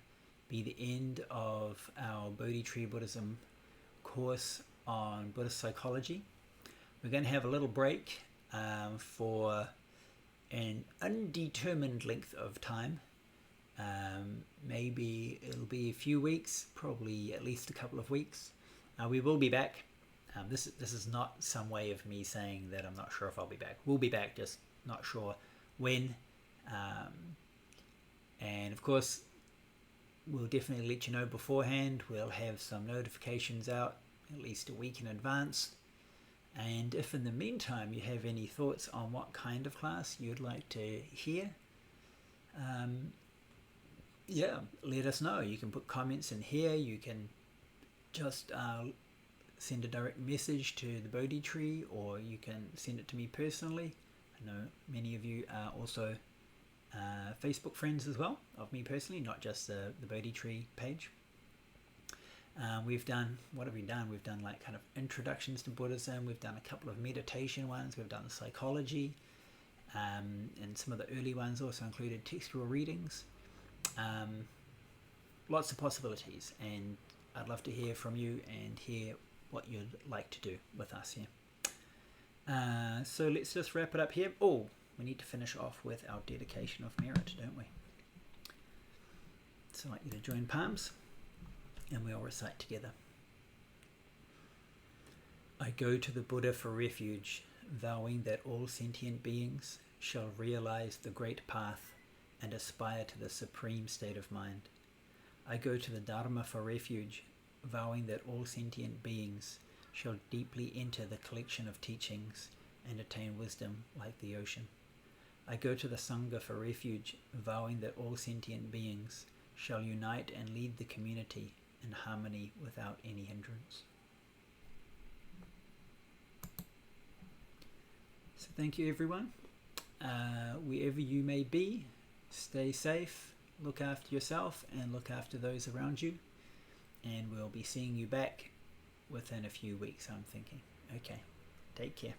be the end of our Bodhi Tree Buddhism course on Buddhist psychology. We're going to have a little break for an undetermined length of time. Maybe it'll be a few weeks, probably at least a couple of weeks. We will be back. This is not some way of me saying that I'm not sure if I'll be back. We'll be back, just not sure when. And of course, we'll definitely let you know beforehand. We'll have some notifications out at least a week in advance. And if in the meantime you have any thoughts on what kind of class you'd like to hear, yeah, let us know. You can put comments in here. You can just send a direct message to the Bodhi Tree, or you can send it to me personally. I know many of you are also Facebook friends as well of me personally, not just the Bodhi Tree page. We've done, what have we done? We've done like kind of introductions to Buddhism. We've done a couple of meditation ones. We've done psychology, and some of the early ones also included textual readings. Lots of possibilities, and I'd love to hear from you and hear what you'd like to do with us here. So let's just wrap it up here. Oh, we need to finish off with our dedication of merit, don't we? So I'd like you to join palms, and we all recite together. I go to the Buddha for refuge, vowing that all sentient beings shall realize the great path and aspire to the supreme state of mind. I go to the Dharma for refuge, vowing that all sentient beings shall deeply enter the collection of teachings and attain wisdom like the ocean. I go to the Sangha for refuge, vowing that all sentient beings shall unite and lead the community in harmony without any hindrance. So thank you everyone. Wherever you may be, stay safe, look after yourself and look after those around you, and we'll be seeing you back within a few weeks, I'm thinking. Okay, take care.